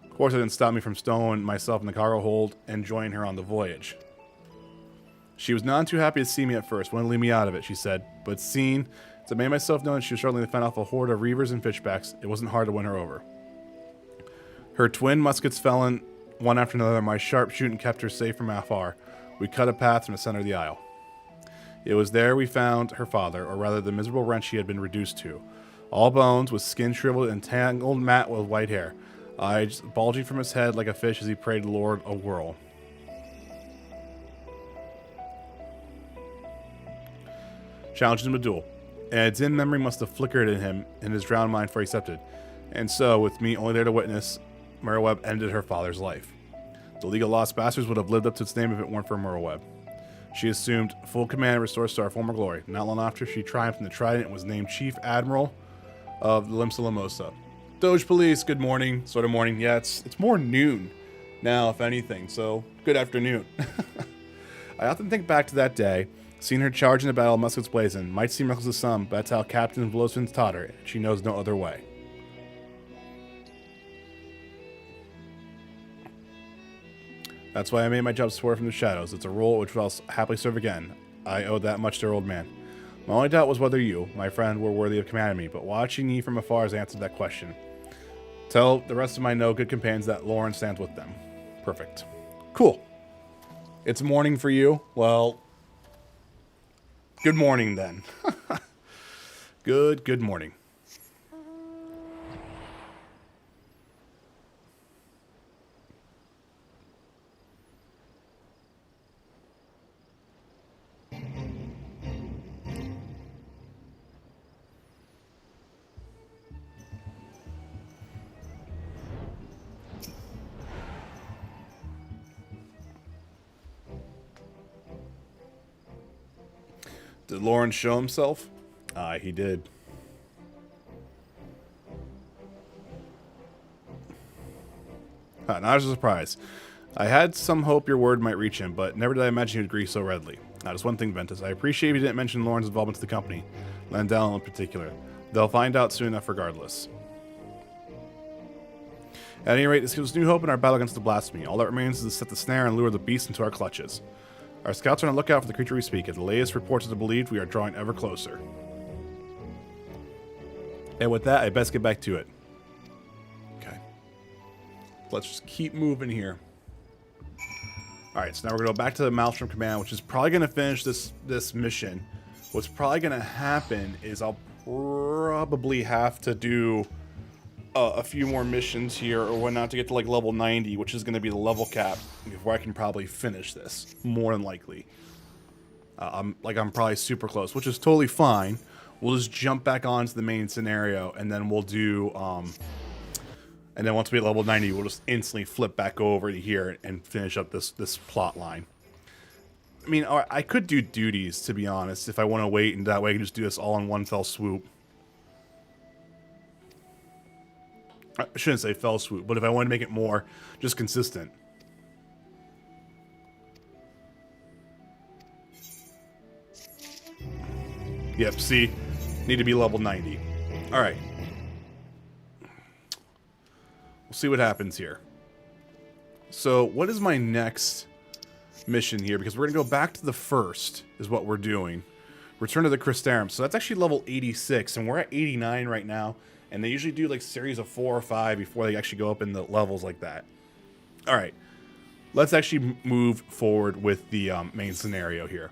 Of course, it didn't stop me from stowing myself in the cargo hold and joining her on the voyage. She was none too happy to see me at first, wanted to leave me out of it, she said, but seeing as I made myself known she was struggling to fend off a horde of reavers and fishbacks, it wasn't hard to win her over. Her twin muskets fell in one after another, my sharp shooting kept her safe from afar. We cut a path from the center of the isle. It was there we found her father, or rather the miserable wretch he had been reduced to. All bones, with skin shriveled and tangled mat with white hair, eyes bulging from his head like a fish as he prayed the Lord a whirl. Challenged him to duel, and a dim memory must have flickered in him in his drowned mind for he accepted. And so, with me only there to witness, Merleweb ended her father's life. The League of Lost Bastards would have lived up to its name if it weren't for Merleweb. She assumed full command and restored us to our former glory. Not long after, she triumphed in the Trident and was named Chief Admiral of the Limsa Limosa. Doge Police, good morning. Sort of morning. Yeah, it's more noon now, if anything, so good afternoon. I often think back to that day, seeing her charge in the battle, muskets blazing. Might seem reckless to some, but that's how Captain Blosfin taught her, and she knows no other way. That's why I made my job swear from the shadows. It's a role which I'll happily serve again. I owe that much to our old man. My only doubt was whether you, my friend, were worthy of commanding me, but watching ye from afar has answered that question. Tell the rest of my no-good companions that Lauren stands with them. Perfect. Cool. It's morning for you. Well, good morning then. Good morning. Did Lawrence show himself? He did. Not as a surprise. I had some hope your word might reach him, but never did I imagine he would agree so readily. Just one thing, Ventus. I appreciate you didn't mention Lauren's involvement to the company, Landell in particular. They'll find out soon enough regardless. At any rate, this gives new hope in our battle against the blasphemy. All that remains is to set the snare and lure the beast into our clutches. Our scouts are on the lookout for the creature we speak. If the latest reports are to believe, we are drawing ever closer. And with that, I best get back to it. Okay. Let's just keep moving here. Alright, so now we're going to go back to the Maelstrom Command, which is probably going to finish this mission. What's probably going to happen is I'll probably have to do a few more missions here or whatnot to get to like level 90, which is going to be the level cap before I can probably finish this, more than likely. I'm probably super close, which is totally fine. We'll just jump back onto the main scenario, and then we'll do and then once we hit level 90, we'll just instantly flip back over to here and finish up this plot line. I mean, I could do duties, to be honest, if I want to wait, and that way I can just do this all in one fell swoop. I shouldn't say fell swoop, but if I want to make it more just consistent. Yep, see? Need to be level 90. Alright. We'll see what happens here. So, what is my next mission here? Because we're going to go back to the first, is what we're doing. Return to the Cristarum. So that's actually level 86, and we're at 89 right now. And they usually do like series of 4 or 5 before they actually go up in the levels like that. Alright. let's actually move forward with the main scenario here.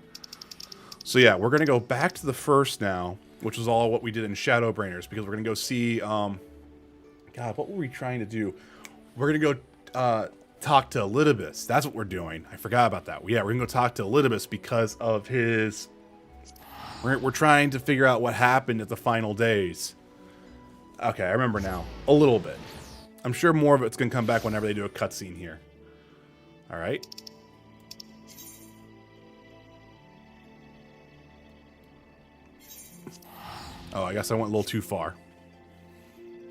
So yeah, we're going to go back to the first now, which was all what we did in Shadowbrainers, because we're going to go see, God, what were we trying to do? We're going to go talk to Elidibus. That's what we're doing. I forgot about that. Yeah, we're going to go talk to Elidibus because of his... We're trying to figure out what happened at the final days. Okay, I remember now. A little bit. I'm sure more of it's going to come back whenever they do a cutscene here. Alright. Oh, I guess I went a little too far.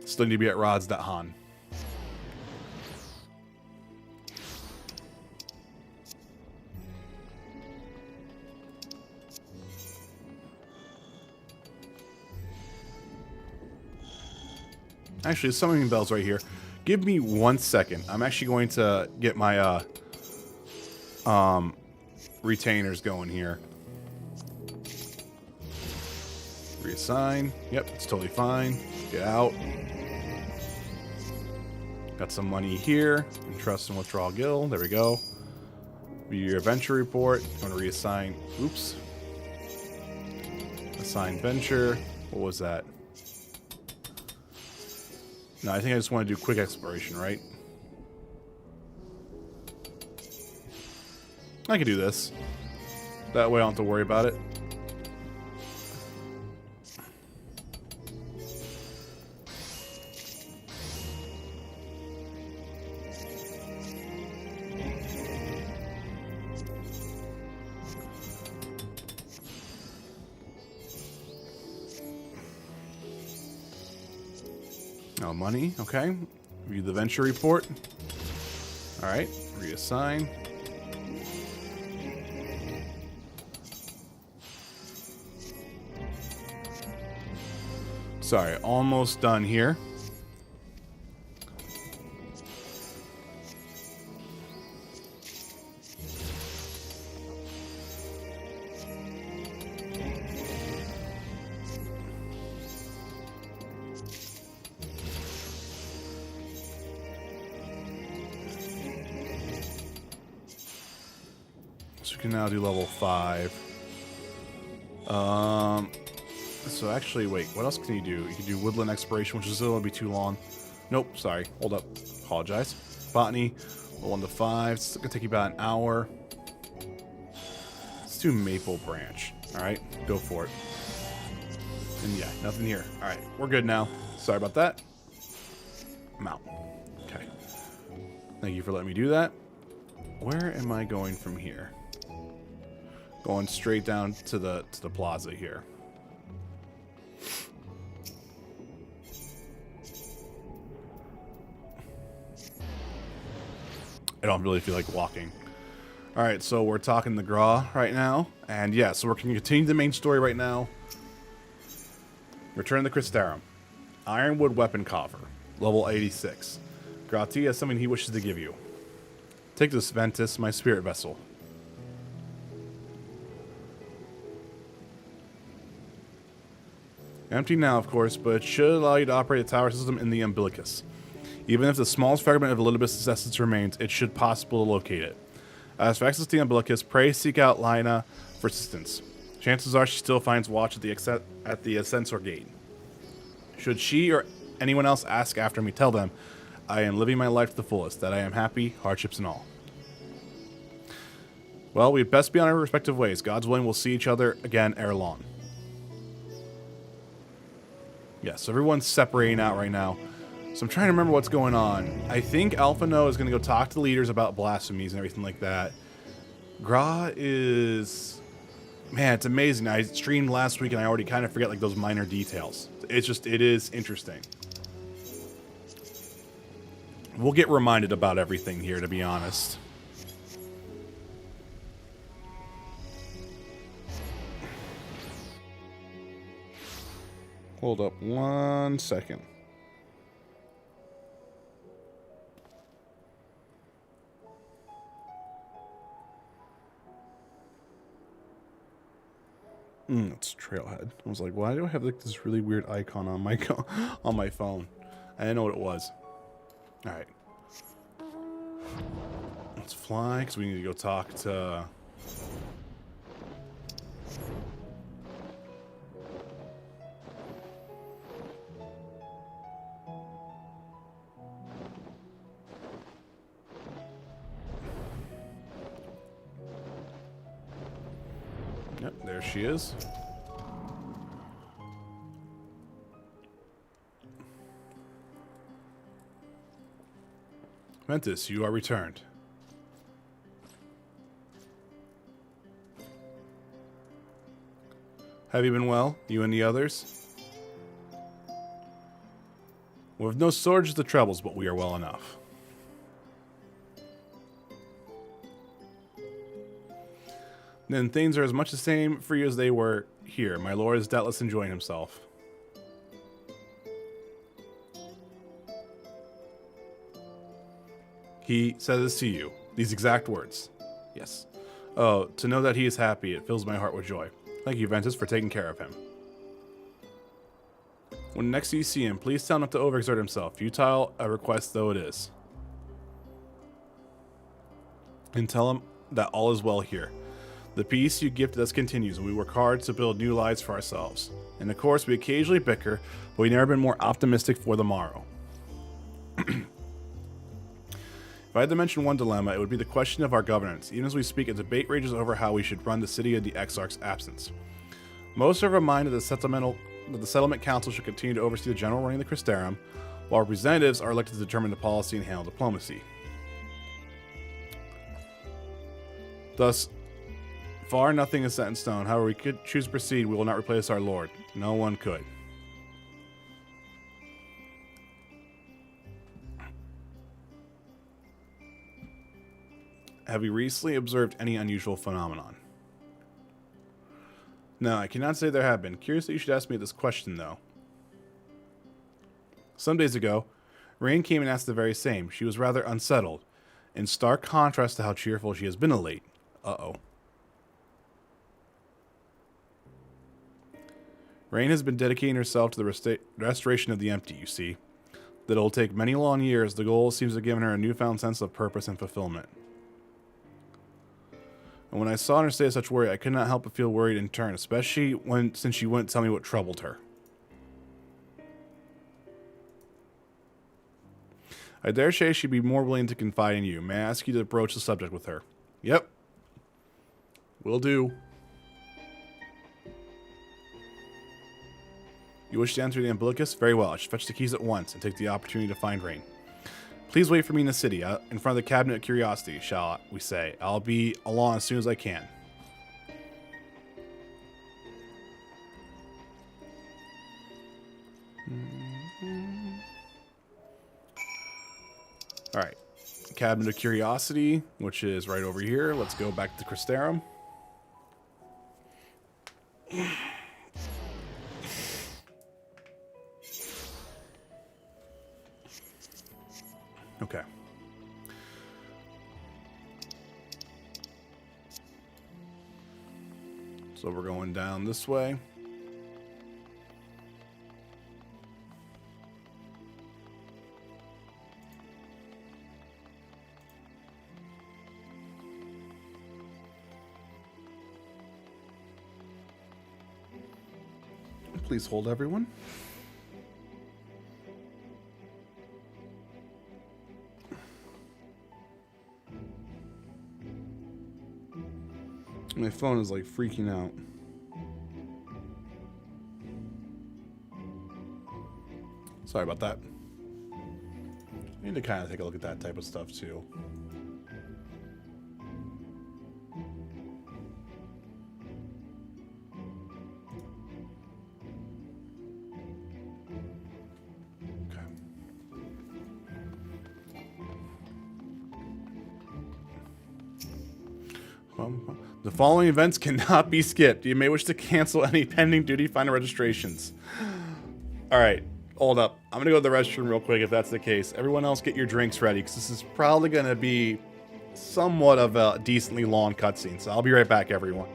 Still need to be at Rods.Han. Actually, there's summoning bells right here. Give me 1 second. I'm actually going to get my retainers going here. Reassign. Yep, it's totally fine. Get out. Got some money here. Entrust and withdrawal guild. There we go. View your venture report. I'm going to reassign. Oops. Assign venture. What was that? No, I think I just want to do quick exploration, right? I can do this. That way I don't have to worry about it. No money, okay. View the venture report. Alright, reassign. Sorry, almost done here. So we can now do level 5. So actually, wait, what else can you do? You can do woodland exploration, which is still going to be too long. Nope, sorry. Hold up. Apologize. Botany, 1 to 5. It's going to take you about an hour. Let's do Maple Branch. Alright, go for it. And yeah, nothing here. Alright, we're good now. Sorry about that. I'm out. Okay. Thank you for letting me do that. Where am I going from here? Going straight down to the plaza here. I don't really feel like walking. Alright, so we're talking the Gra right now. And yeah, so we're going to continue the main story right now. Return the Cristarum. Ironwood Weapon Coffer. Level 86. Grati has something he wishes to give you. Take this, Ventus, my spirit vessel. Empty now, of course, but it should allow you to operate a tower system in the umbilicus. Even if the smallest fragment of Elidibus' essence remains, it should be possible to locate it. As for access to the umbilicus, pray seek out Lina for assistance. Chances are she still finds watch at the Ascensor Gate. Should she or anyone else ask after me, tell them I am living my life to the fullest, that I am happy, hardships and all. Well, we'd best be on our respective ways. God's willing, we'll see each other again ere long. Yes, everyone's separating out right now. So I'm trying to remember what's going on. I think Alphano is going to go talk to the leaders about blasphemies and everything like that. Gra is... Man, it's amazing. I streamed last week and I already kind of forget like those minor details. It's just, it is interesting. We'll get reminded about everything here, to be honest. Hold up 1 second. It's Trailhead. I was like, why do I have like this really weird icon on my on my phone? I didn't know what it was. All right. Let's fly, because we need to go talk to... Yep, there she is. Ventus, you are returned. Have you been well, you and the others? We have no shortage of troubles, but we are well enough. Then things are as much the same for you as they were here. My lord is doubtless enjoying himself. He says this to you. These exact words. Yes. Oh, to know that he is happy, it fills my heart with joy. Thank you, Ventus, for taking care of him. When next you see him, please tell him not to overexert himself, futile a request though it is. And tell him that all is well here. The peace you gifted us continues, and we work hard to build new lives for ourselves. And of course, we occasionally bicker, but we've never been more optimistic for the morrow. If I had to mention one dilemma, it would be the question of our governance. Even as we speak, a debate rages over how we should run the city in the Exarch's absence. Most are of a mind that the settlement council should continue to oversee the general running of the Cristarum, while representatives are elected to determine the policy and handle diplomacy. Thus, far nothing is set in stone. However, we could choose to proceed. We will not replace our lord. No one could. Have you recently observed any unusual phenomenon? No, I cannot say there have been. Curious that you should ask me this question, though. Some days ago, Rain came and asked the very same. She was rather unsettled, in stark contrast to how cheerful she has been of late. Uh-oh. Rain has been dedicating herself to the restoration of the empty, you see. That it'll take many long years, the goal seems to have given her a newfound sense of purpose and fulfillment. And when I saw her in a state of such worry, I could not help but feel worried in turn, especially since she wouldn't tell me what troubled her. I dare say she'd be more willing to confide in you. May I ask you to broach the subject with her? Yep. Will do. You wish to enter the umbilicus? Very well. I should fetch the keys at once and take the opportunity to find Rain. Please wait for me in the city, in front of the Cabinet of Curiosity, shall we say. I'll be along as soon as I can. Alright. Cabinet of Curiosity, which is right over here. Let's go back to Cristarum. Okay. So we're going down this way. Please hold, everyone. My phone is like freaking out. Sorry about that. I need to kind of take a look at that type of stuff too. The following events cannot be skipped. You may wish to cancel any pending duty finder registrations. Alright, hold up. I'm going to go to the restroom real quick if that's the case. Everyone else get your drinks ready, because this is probably going to be somewhat of a decently long cutscene. So I'll be right back, everyone.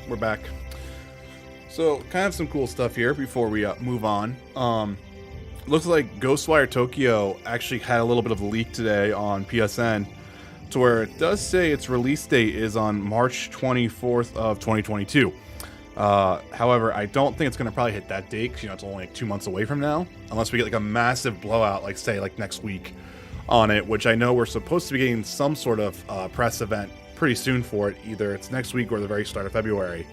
we're back. So, kind of some cool stuff here before we move on. Looks like Ghostwire Tokyo actually had a little bit of a leak today on PSN, to where it does say its release date is on March 24th of 2022. However, I don't think it's going to probably hit that date, because, you know, it's only like 2 months away from now, unless we get like a massive blowout, like say like next week on it, which I know we're supposed to be getting some sort of press event pretty soon for it. Either it's next week or the very start of February.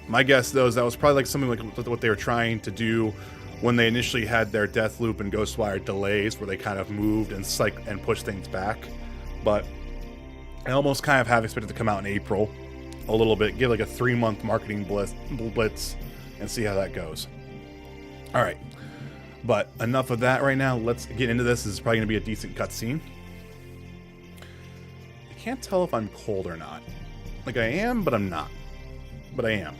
My guess, though, is that was probably like something like what they were trying to do when they initially had their Deathloop and Ghostwire delays, where they kind of moved and pushed things back. But I almost kind of have expected to come out in April a little bit, give like a 3-month marketing blitz, and see how that goes. All right, but enough of that right now. Let's get into this. This is probably going to be a decent cutscene. I can't tell if I'm cold or not. Like, I am, but I'm not. But I am.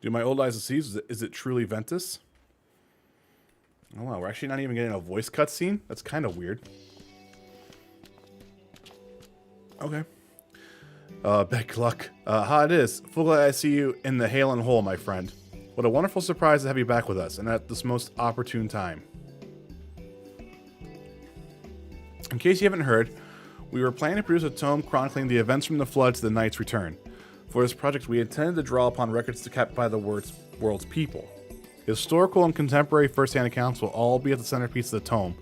Do my old eyes deceive? Is it truly Ventus? Oh wow, we're actually not even getting a voice cutscene? That's kind of weird. Okay. Beck luck. How it is. Full glad I see you in the hail and hole, my friend. What a wonderful surprise to have you back with us, and at this most opportune time. In case you haven't heard, we were planning to produce a tome chronicling the events from the flood to the Knight's return. For this project, we intended to draw upon records kept by the world's people. Historical and contemporary first-hand accounts will all be at the centerpiece of the tome,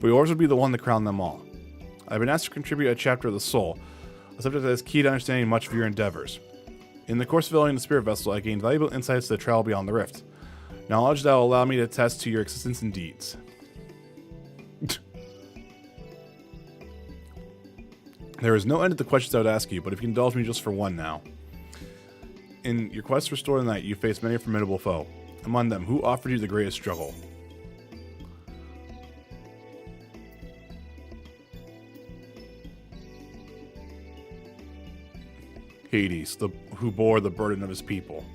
but yours would be the one to crown them all. I've been asked to contribute a chapter of the soul, a subject that is key to understanding much of your endeavors. In the course of building the spirit vessel, I gained valuable insights to the travel beyond the rift. Knowledge that will allow me to attest to your existence and deeds. There is no end to the questions I would ask you, but if you can indulge me just for one now. In your quest to restore the night, you faced many a formidable foe. Among them, who offered you the greatest struggle? Hades, who bore the burden of his people.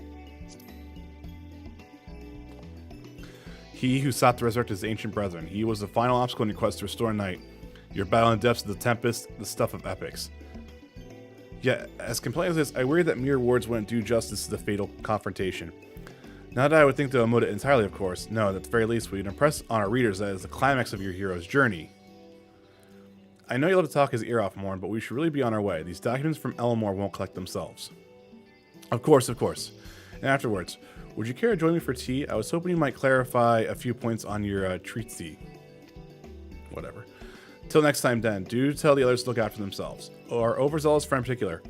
He who sought to resurrect his ancient brethren. He was the final obstacle in your quest to restore night. Your battle in the depths of the tempest, the stuff of epics. Yet, as complaint as this, I worry that mere words wouldn't do justice to the fatal confrontation. Not that I would think to omit it entirely, of course. No, at the very least, we'd impress on our readers that it is the climax of your hero's journey. I know you'll have to talk his ear off, Morn, but we should really be on our way. These documents from Elmore won't collect themselves. Of course, of course. And afterwards, would you care to join me for tea? I was hoping you might clarify a few points on your treatise. Whatever. Till next time, then, do tell the others to look out for themselves. Our overzealous friend in particular.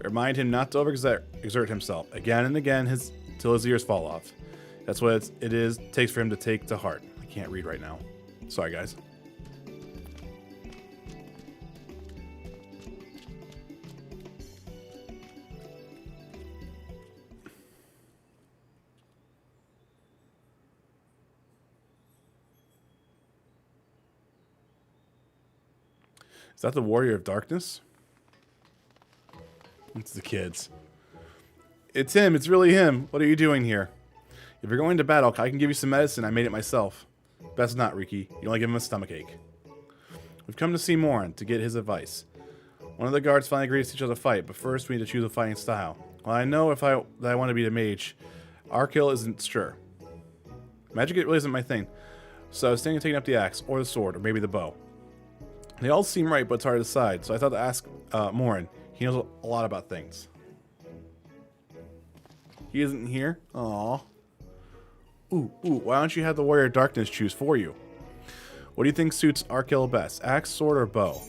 Remind him not to overexert himself again and again till his ears fall off. That's what it takes for him to take to heart. I can't read right now. Sorry, guys. Is that the Warrior of Darkness? It's the kids. It's him. It's really him. What are you doing here? If you're going to battle, I can give you some medicine. I made it myself. Best not, Riki. You only give him a stomachache. We've come to see Morin to get his advice. One of the guards finally agreed to teach us a fight, but first we need to choose a fighting style. Well, I know that I want to be a mage. Arkill isn't sure. Magic really isn't my thing. So I was thinking of taking up the axe, or the sword, or maybe the bow. They all seem right, but it's hard to decide, so I thought to ask Morin. He knows a lot about things. He isn't here? Aww. Ooh, why don't you have the Warrior of Darkness choose for you? What do you think suits Arkill best? Axe, sword, or bow?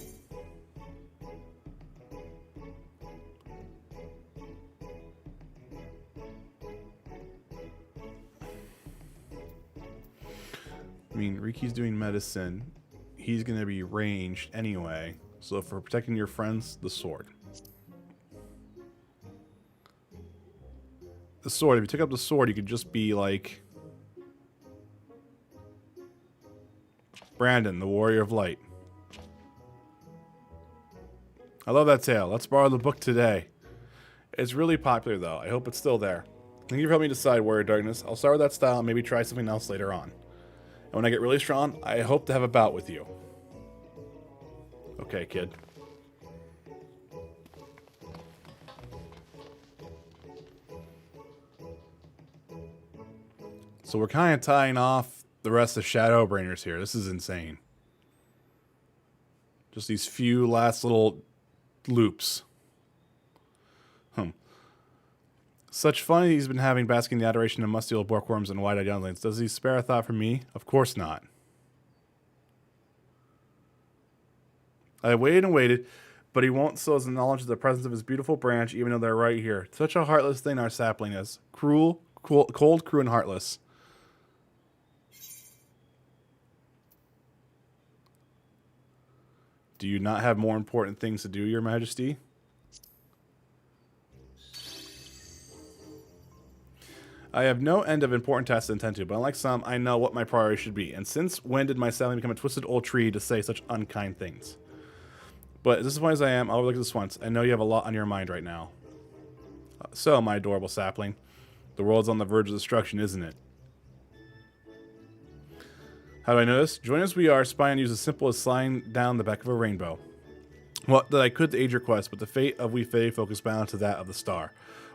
I mean, Riki's doing medicine. He's going to be ranged anyway. So for protecting your friends, the sword. The sword, if you took up the sword, you could just be like Brandon, the Warrior of Light. I love that tale. Let's borrow the book today. It's really popular, though. I hope it's still there. Thank you for helping me decide Warrior Darkness. I'll start with that style and maybe try something else later on. And when I get really strong, I hope to have a bout with you. Okay, kid. So we're kind of tying off the rest of Shadowbringers here. This is insane. Just these few last little loops. Such fun he's been having basking in the adoration of musty old bookworms and wide-eyed younglings. Does he spare a thought for me? Of course not. I waited and waited, but he won't so as acknowledge the presence of his beautiful branch, even though they're right here. Such a heartless thing our sapling is. Cruel, cold, cruel, and heartless. Do you not have more important things to do, Your Majesty? I have no end of important tasks to attend to, but unlike some, I know what my priority should be. And since when did my sapling become a twisted old tree to say such unkind things? But as disappointed as I am, I'll overlook this once. I know you have a lot on your mind right now. So, my adorable sapling, the world's on the verge of destruction, isn't it? How do I know this? Join as we are, spy on you as simple as sliding down the back of a rainbow. What that I could to aid your quest, but the fate of we fairy folk is bound to that of the star.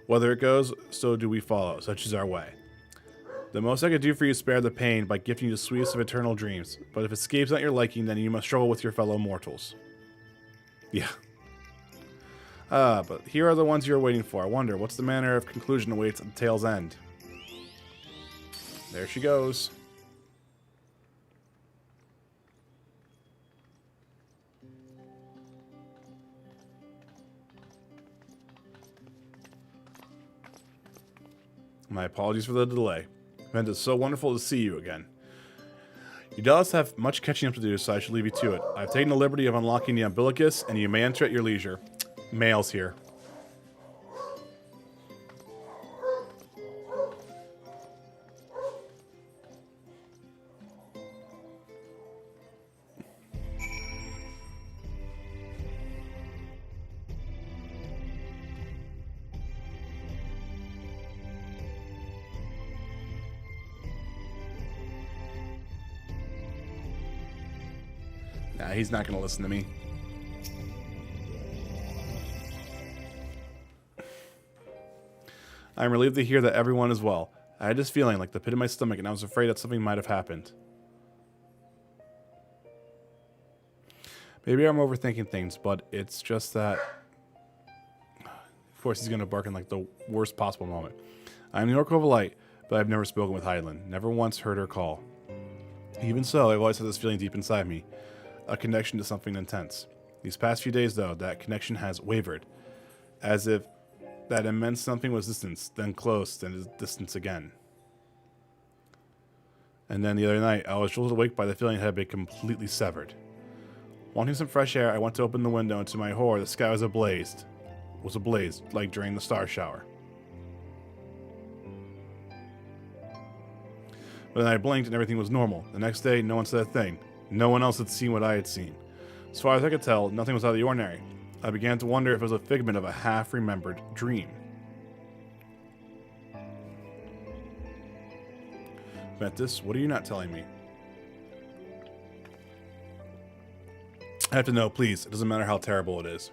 Whether it goes, so do we follow. Such is our way. The most I could do for you is spare the pain by gifting you the sweetest of eternal dreams. But if escape's not your liking, then you must struggle with your fellow mortals. Yeah. But here are the ones you're waiting for. I wonder, what's the manner of conclusion awaits at the tale's end? There she goes. My apologies for the delay. Vincent, it's so wonderful to see you again. You doubtless have much catching up to do, so I should leave you to it. I've taken the liberty of unlocking the umbilicus, and you may enter at your leisure. Mail's here. Nah, he's not going to listen to me. I'm relieved to hear that everyone is well. I had this feeling like the pit of my stomach, and I was afraid that something might have happened. Maybe I'm overthinking things, but it's just that... Of course, he's going to bark in like the worst possible moment. I'm the Oracle of Light, but I've never spoken with Hyland. Never once heard her call. Even so, I've always had this feeling deep inside me. A connection to something intense. These past few days, though, that connection has wavered. As if that immense something was distance, then close, then distance again. And then the other night, I was jolted awake by the feeling it had been completely severed. Wanting some fresh air, I went to open the window, and to my horror, the sky was ablaze, like during the star shower. But then I blinked and everything was normal. The next day, no one said a thing. No one else had seen what I had seen. As far as I could tell, nothing was out of the ordinary. I began to wonder if it was a figment of a half-remembered dream. Ventus, what are you not telling me? I have to know, please. It doesn't matter how terrible it is.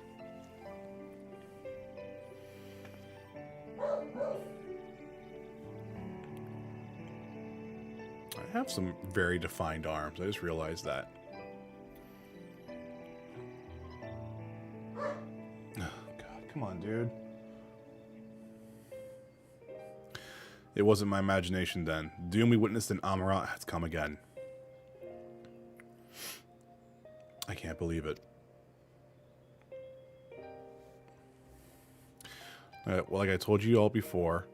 I have some very defined arms. I just realized that. Oh, God, come on, dude. It wasn't my imagination then. The doom we witnessed in Amarat has come again. I can't believe it. Well, like I told you before,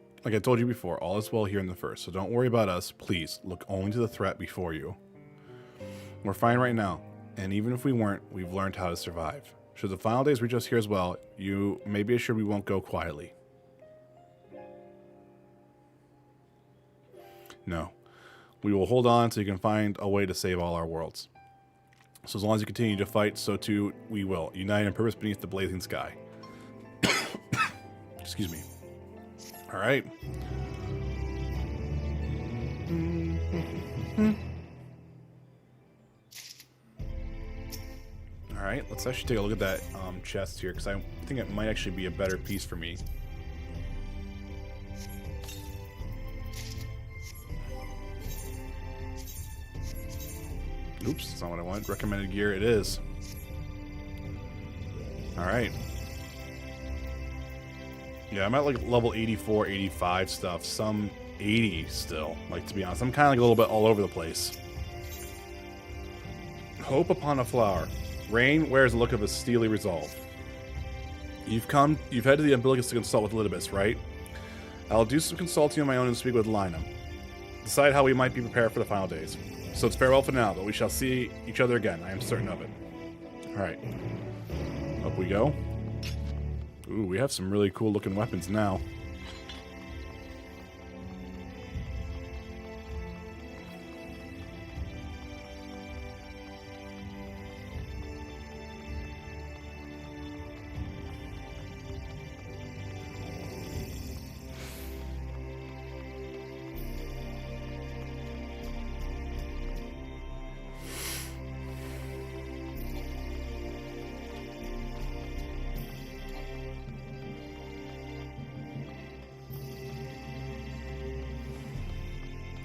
all is well here in the first, so don't worry about us. Please, look only to the threat before you. We're fine right now, and even if we weren't, we've learned how to survive. Should the final days reach us here as well, you may be assured we won't go quietly. No. We will hold on so you can find a way to save all our worlds. So as long as you continue to fight, so too we will. Unite in purpose beneath the blazing sky. Excuse me. All right. All right, let's actually take a look at that chest here, because I think it might actually be a better piece for me. Oops, that's not what I wanted. Recommended gear, it is. All right. Yeah, I'm at like level 84, 85 stuff. Some 80 still. Like, to be honest, I'm kind of like a little bit all over the place. Hope upon a flower. Rain wears the look of a steely resolve. You've head to the umbilicus to consult with Lidibus, right? I'll do some consulting on my own and speak with Linum. Decide how we might be prepared for the final days. So it's farewell for now, but we shall see each other again. I am certain of it. Alright. Up we go. Ooh, we have some really cool looking weapons now.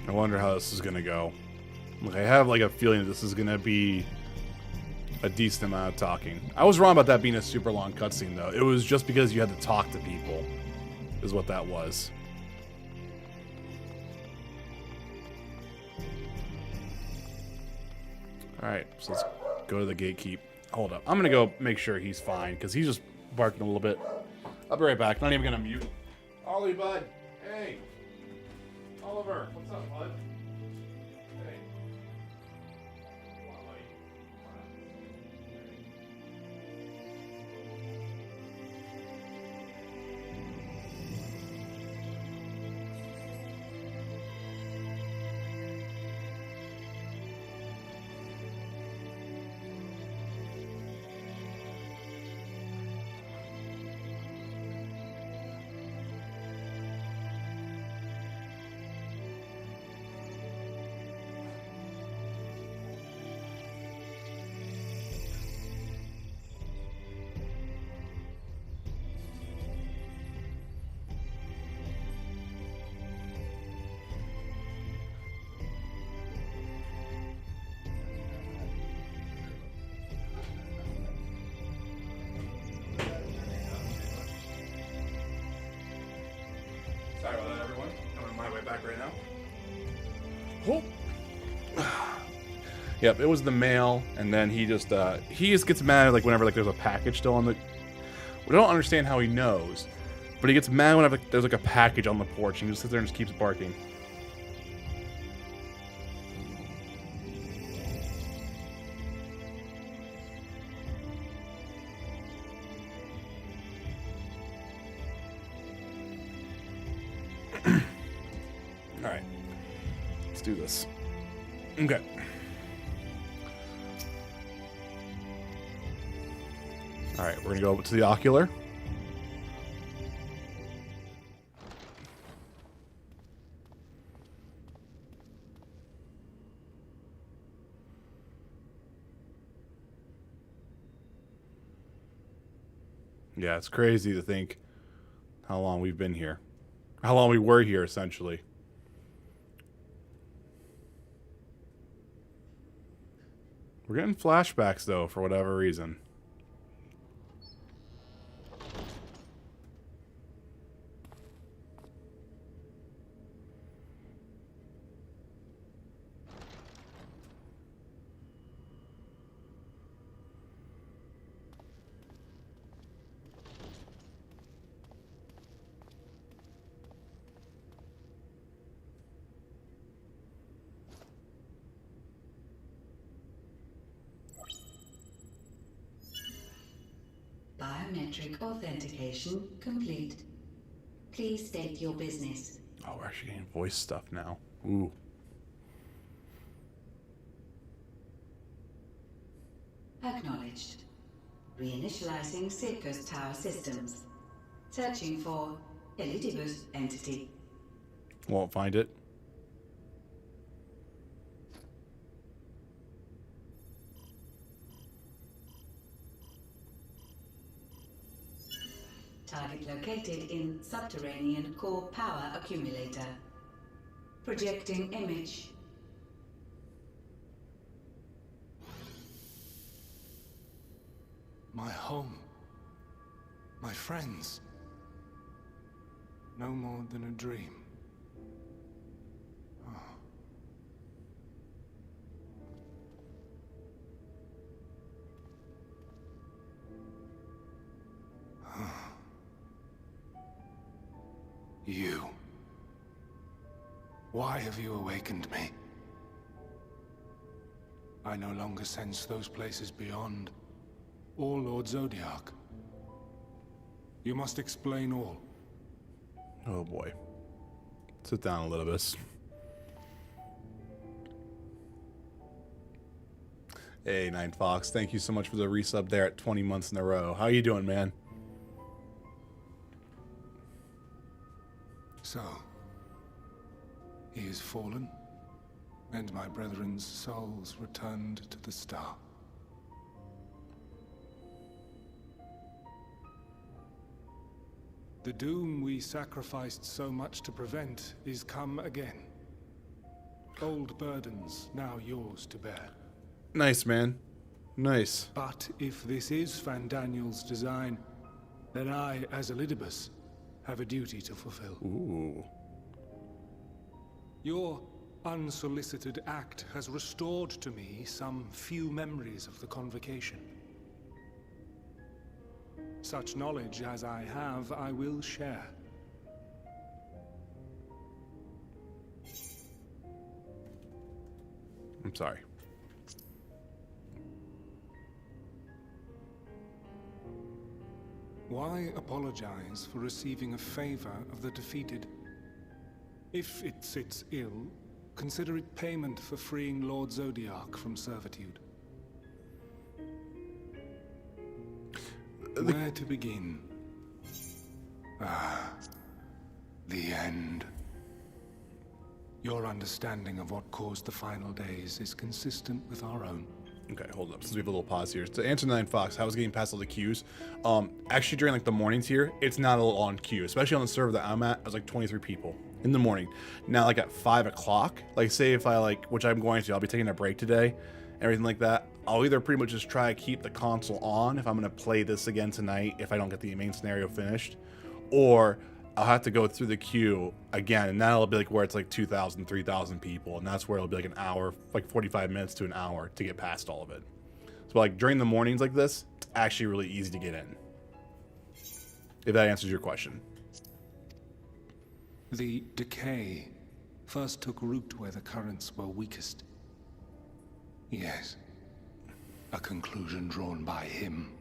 I wonder how this is gonna go. Like, I have like a feeling that this is gonna be a decent amount of talking. I was wrong about that being a super long cutscene though. It was just because you had to talk to people, is what that was. Alright, so let's go to the gatekeep. Hold up. I'm gonna go make sure he's fine, because he's just barking a little bit. I'll be right back. Not even gonna mute. Ollie, bud. Hey. Oliver, what's up, bud? Hey. Come on, buddy. Sorry about that, everyone. I'm on my way back right now. Oh. Yep, it was the mail, and then he just gets mad like whenever like there's a package still on the. We don't understand how he knows, but he gets mad whenever there's like a package on the porch, and he just sits there and just keeps barking. Alright. Let's do this. Okay. Alright, we're gonna go to the ocular. Yeah, it's crazy to think how long we've been here. How long we were here, essentially. We're getting flashbacks, though, for whatever reason. Biometric authentication complete. Please state your business. Oh, we're actually getting voice stuff now. Ooh. Acknowledged. Reinitializing Circus Tower systems. Searching for Elidibus entity. Won't find it. Target located in subterranean core power accumulator. Projecting image. My home. My friends. No more than a dream. You. Why have you awakened me? I no longer sense those places beyond, or Lord Zodiac. You must explain all. Oh boy. Sit down, Elidibus. Hey, Nine Fox, thank you so much for the resub there at 20 months in a row. How you doing, man? So, he is fallen, and my brethren's souls returned to the star. The doom we sacrificed so much to prevent is come again. Old burdens now yours to bear. Nice, man. Nice. But if this is Fandaniel's design, then I, as Elidibus, have a duty to fulfill. Ooh. Your unsolicited act has restored to me some few memories of the convocation. Such knowledge as I have, I will share. I'm sorry. Why apologize for receiving a favor of the defeated? If it sits ill, consider it payment for freeing Lord Zodiac from servitude. Where to begin? The end. Your understanding of what caused the final days is consistent with our own. Okay, hold up. Since we have a little pause here. To answer Nine Fox, how I was getting past all the queues. Actually, during like the mornings here, it's not a little on queue, especially on the server that I'm at. I was like 23 people in the morning. Now, like at 5 o'clock, like say if I like, which I'm going to, I'll be taking a break today, everything like that. I'll either pretty much just try to keep the console on if I'm going to play this again tonight if I don't get the main scenario finished, or I'll have to go through the queue again, and that'll be like where it's like 2,000, 3,000 people, and that's where it'll be like an hour, like 45 minutes to an hour to get past all of it. So like during the mornings like this, it's actually really easy to get in. If that answers your question. The decay first took root where the currents were weakest. Yes. A conclusion drawn by him.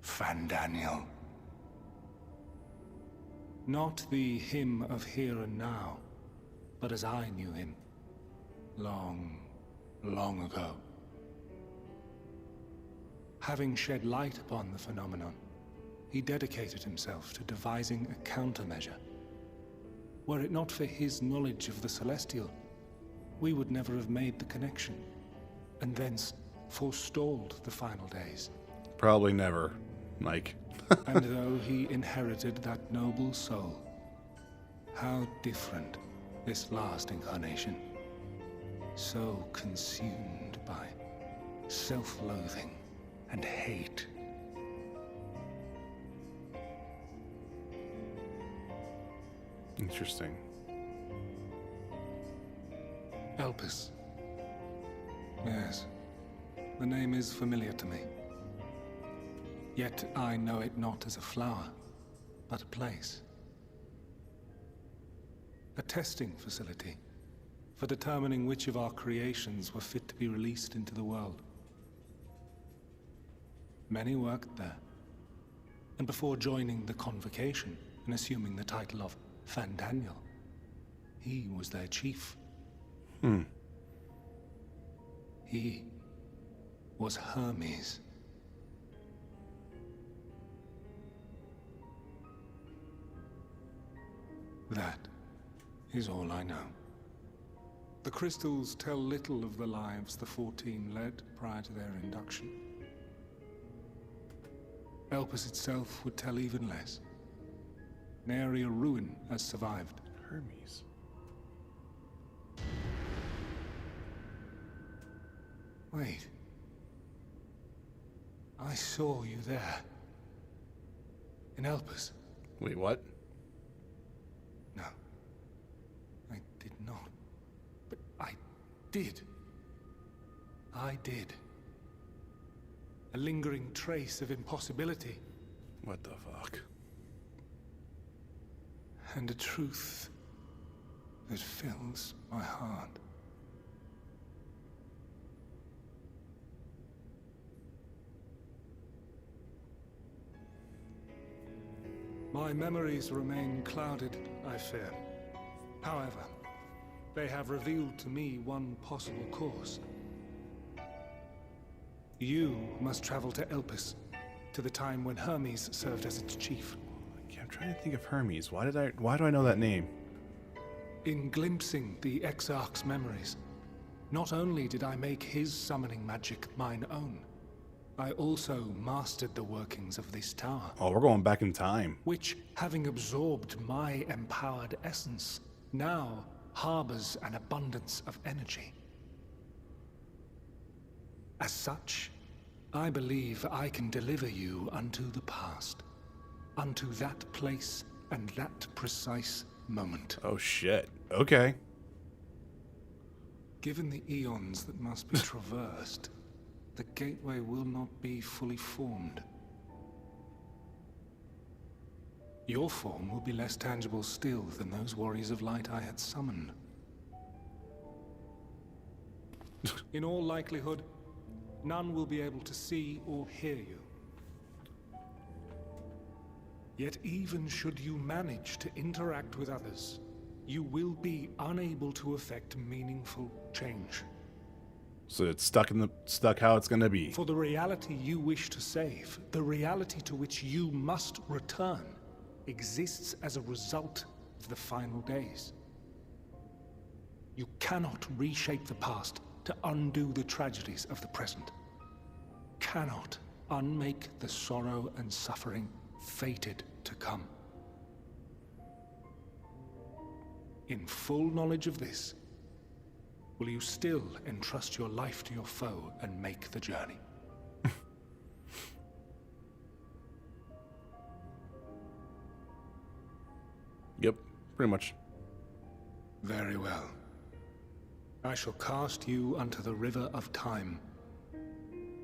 Fandaniel. Not the him of here and now, but as I knew him. Long, long ago. Having shed light upon the phenomenon, he dedicated himself to devising a countermeasure. Were it not for his knowledge of the Celestial, we would never have made the connection, and thence forestalled the final days. Probably never, Mike. And though he inherited that noble soul, how different this last incarnation. So consumed by self-loathing and hate. Interesting. Elpis. Yes, the name is familiar to me. Yet I know it not as a flower, but a place. A testing facility for determining which of our creations were fit to be released into the world. Many worked there, and before joining the convocation and assuming the title of Fandaniel, he was their chief. He was Hermes. That is all I know. The crystals tell little of the lives the 14 led prior to their induction. Elpis itself would tell even less. Nary a ruin has survived. Hermes. Wait. I saw you there. In Elpis. Wait, what? No. I did not. But I did. I did. A lingering trace of impossibility. What the fuck? And a truth that fills my heart. My memories remain clouded, I fear. However, they have revealed to me one possible course. You must travel to Elpis, to the time when Hermes served as its chief. I'm trying to think of Hermes. Why do I know that name? In glimpsing the Exarch's memories, not only did I make his summoning magic mine own, I also mastered the workings of this tower. Oh, we're going back in time. Which, having absorbed my empowered essence, now harbors an abundance of energy. As such, I believe I can deliver you unto the past, unto that place and that precise moment. Oh shit. Okay. Given the eons that must be traversed, the gateway will not be fully formed. Your form will be less tangible still than those warriors of light I had summoned. In all likelihood, none will be able to see or hear you. Yet even should you manage to interact with others, you will be unable to effect meaningful change. So it's stuck how it's gonna be. For the reality you wish to save, the reality to which you must return, exists as a result of the final days. You cannot reshape the past to undo the tragedies of the present. Cannot unmake the sorrow and suffering fated to come. In full knowledge of this, will you still entrust your life to your foe and make the journey? Yep, pretty much. Very well. I shall cast you unto the river of time.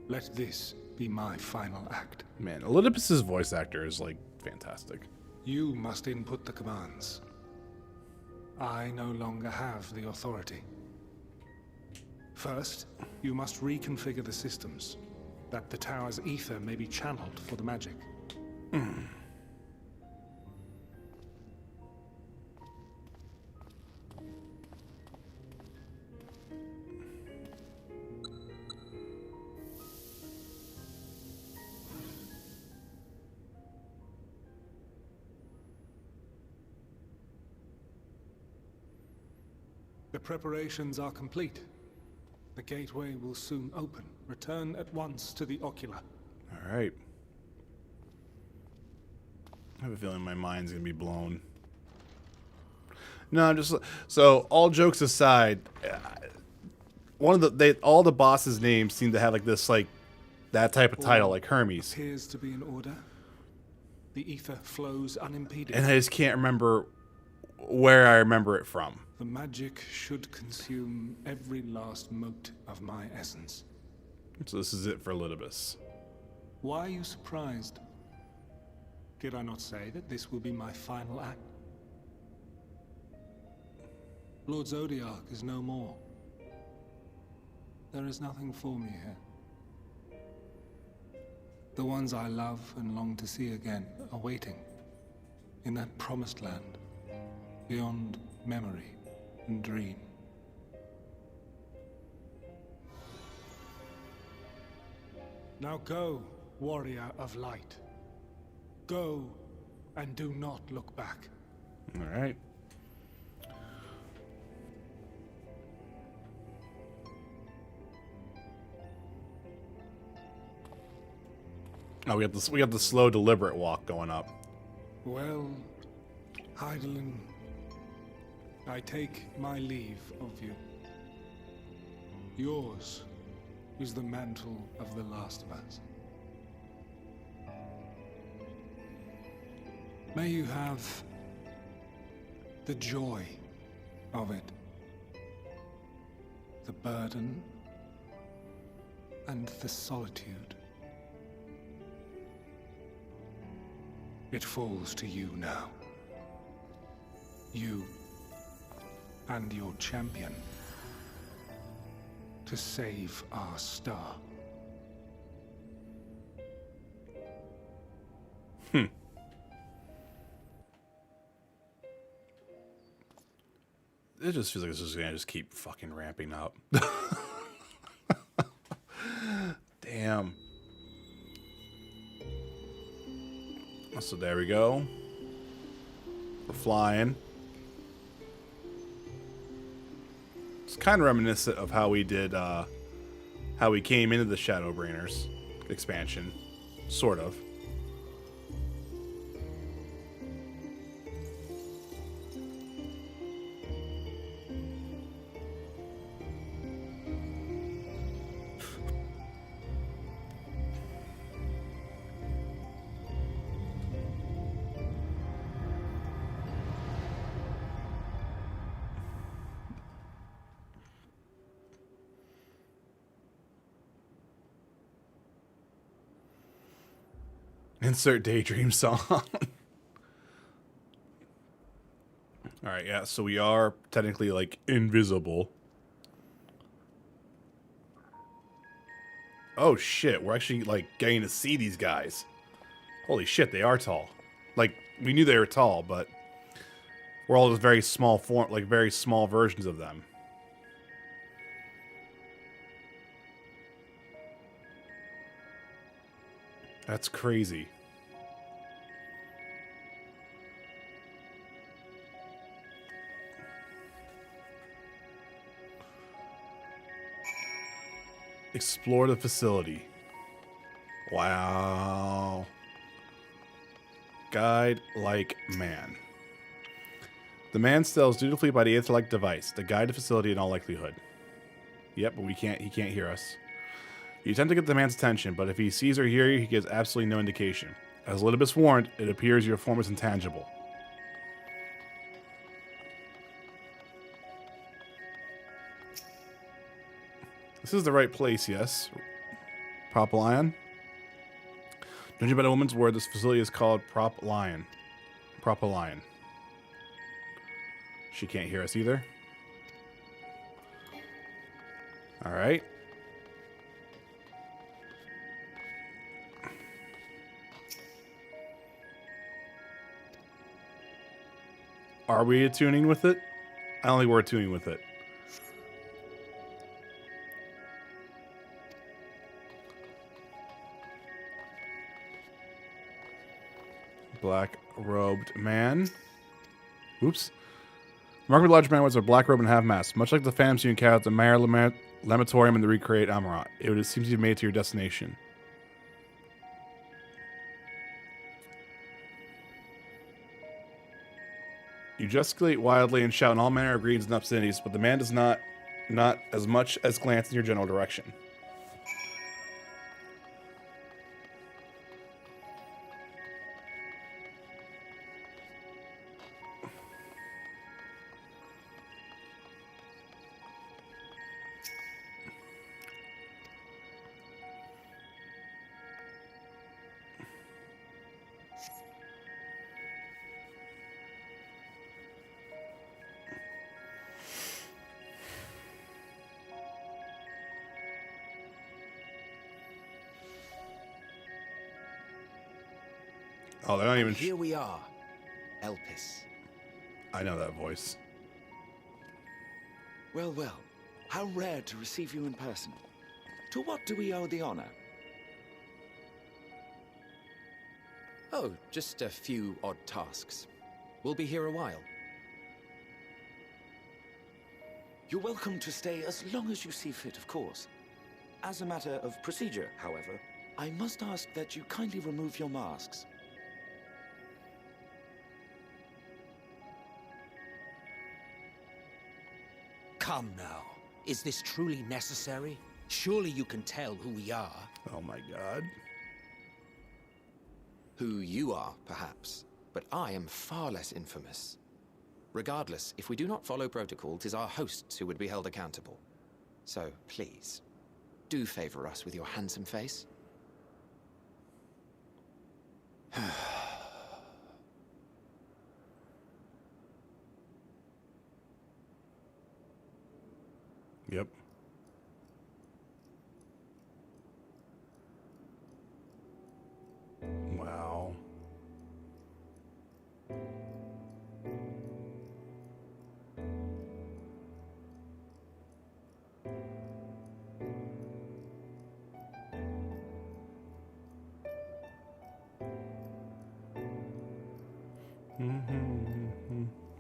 Let this be my final act. Man, Elidipus's voice actor is like fantastic. You must input the commands. I no longer have the authority. First, you must reconfigure the systems, that the tower's ether may be channeled for the magic. The preparations are complete. The gateway will soon open. Return at once to the ocular. All right. I have a feeling my mind's gonna be blown. No, I'm just so all jokes aside, all the bosses' names seem to have like this that type of title, like Hermes, Appears to be in order. The ether flows unimpeded. and I just can't remember where I remember it from. The magic should consume every last mote of my essence. So this is it for Elidipus. Why are you surprised? Did I not say that this will be my final act? Lord Zodiac is no more. There is nothing for me here. The ones I love and long to see again are waiting in that promised land, beyond memory and dream. Now go, warrior of light. Go, and do not look back. All right. Oh, we got the slow, deliberate walk going up. Well, Heidelin, I take my leave of you. Yours is the mantle of the last of us. May you have the joy of it, the burden, and the solitude. It falls to you now. You and your champion to save our star. It just feels like this is gonna just keep fucking ramping up. Damn. So there we go. We're flying. It's kind of reminiscent of how we did, how we came into the Shadowbringers expansion, sort of. Insert daydream song. Alright, yeah, so we are technically, like, invisible. Oh, shit, we're actually, like, getting to see these guys. Holy shit, they are tall. Like, we knew they were tall, but we're all just very small form, like, very small versions of them. That's crazy. Explore the facility. Wow. Guide like man. The man steals dutifully by the intellect device. The guide the facility in all likelihood. Yep, but he can't hear us. You attempt to get the man's attention, but if he sees or hears you, he gives absolutely no indication. As Elizabeth warned, it appears your form is intangible. This is the right place, yes. Prop Lion. Judging by the woman's word, this facility is called Prop Lion. Prop Lion. She can't hear us either. Alright. Are we attuning with it? I don't think we're attuning with it. Black-robed man. Oops. Remarkably large man wears a black robe and half mask. Much like the phantoms you encounter at the Mayor Lamatorium in the recreate Amarat. It would seem to be made to your destination. You gesticulate wildly and shout in all manner of greetings and obscenities, but the man does not as much as glance in your general direction. Oh, they're not even. Here we are, Elpis. I know that voice. Well, well. How rare to receive you in person. To what do we owe the honor? Oh, just a few odd tasks. We'll be here a while. You're welcome to stay as long as you see fit, of course. As a matter of procedure, however, I must ask that you kindly remove your masks. Come now. Is this truly necessary? Surely you can tell who we are. Oh my god. Who you are, perhaps, but I am far less infamous. Regardless, if we do not follow protocol, 'tis our hosts who would be held accountable. So, please, do favor us with your handsome face. Yep. Wow.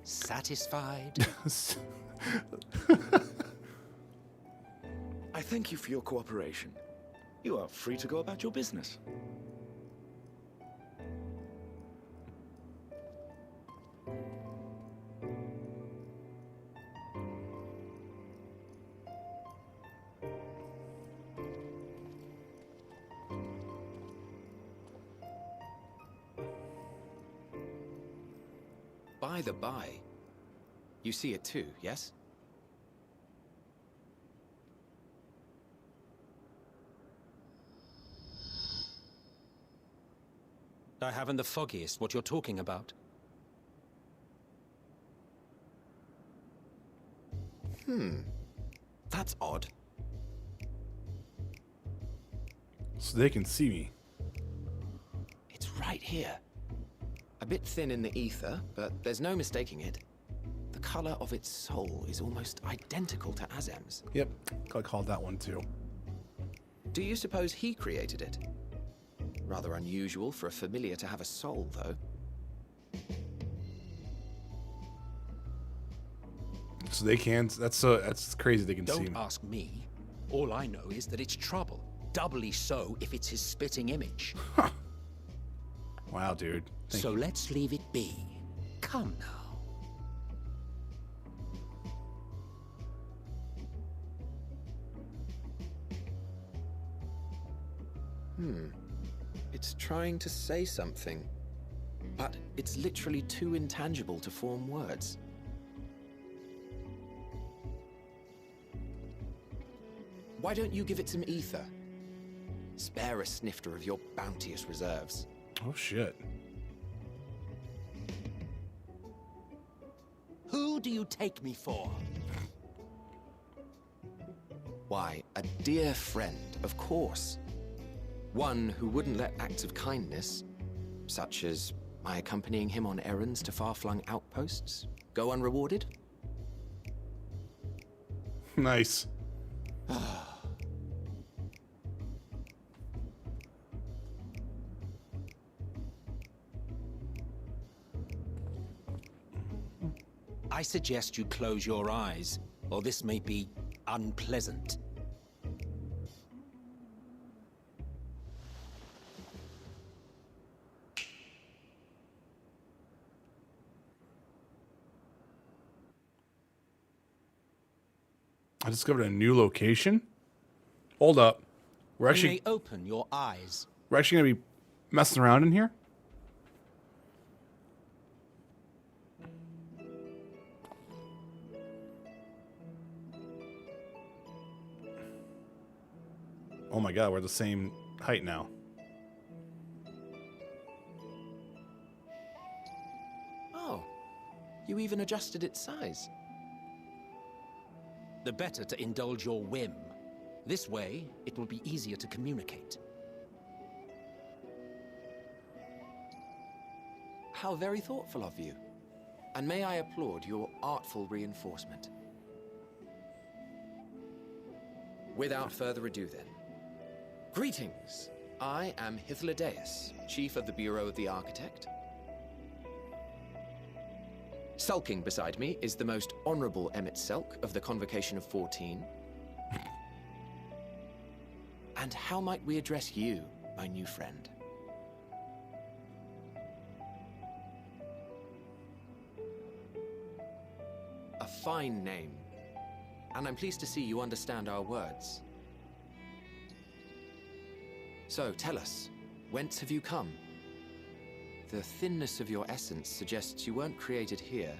Satisfied? I thank you for your cooperation. You are free to go about your business. By the by, you see it too, yes? I haven't the foggiest what you're talking about. That's odd. So they can see me. It's right here. A bit thin in the ether, but there's no mistaking it. The color of its soul is almost identical to Azem's. Yep. I called that one too. Do you suppose he created it? Rather unusual for a familiar to have a soul, though. So they can. That's crazy. They can see Don't me. ask me. All I know is that it's trouble. Doubly so if it's his spitting image. Wow, dude. Thank So you. let's leave it be. Come now. It's trying to say something, but it's literally too intangible to form words. Why don't you give it some ether? Spare a snifter of your bounteous reserves. Oh shit. Who do you take me for? Why, a dear friend, of course. One who wouldn't let acts of kindness, such as my accompanying him on errands to far-flung outposts, go unrewarded. Nice. I suggest you close your eyes, or this may be unpleasant. I discovered a new location. Hold up. We're You actually may open your eyes. gonna be messing around in here. Oh my god, we're the same height now. Oh, you even adjusted its size. The better to indulge your whim. This way, it will be easier to communicate. How very thoughtful of you. And may I applaud your artful reinforcement. Without further ado then. Greetings, I am Hythlodaeus, Chief of the Bureau of the Architect. Sulking beside me is the most honorable Emmett Selk of the Convocation of 14. And how might we address you, my new friend? A fine name. And I'm pleased to see you understand our words. So, tell us, whence have you come? The thinness of your essence suggests you weren't created here.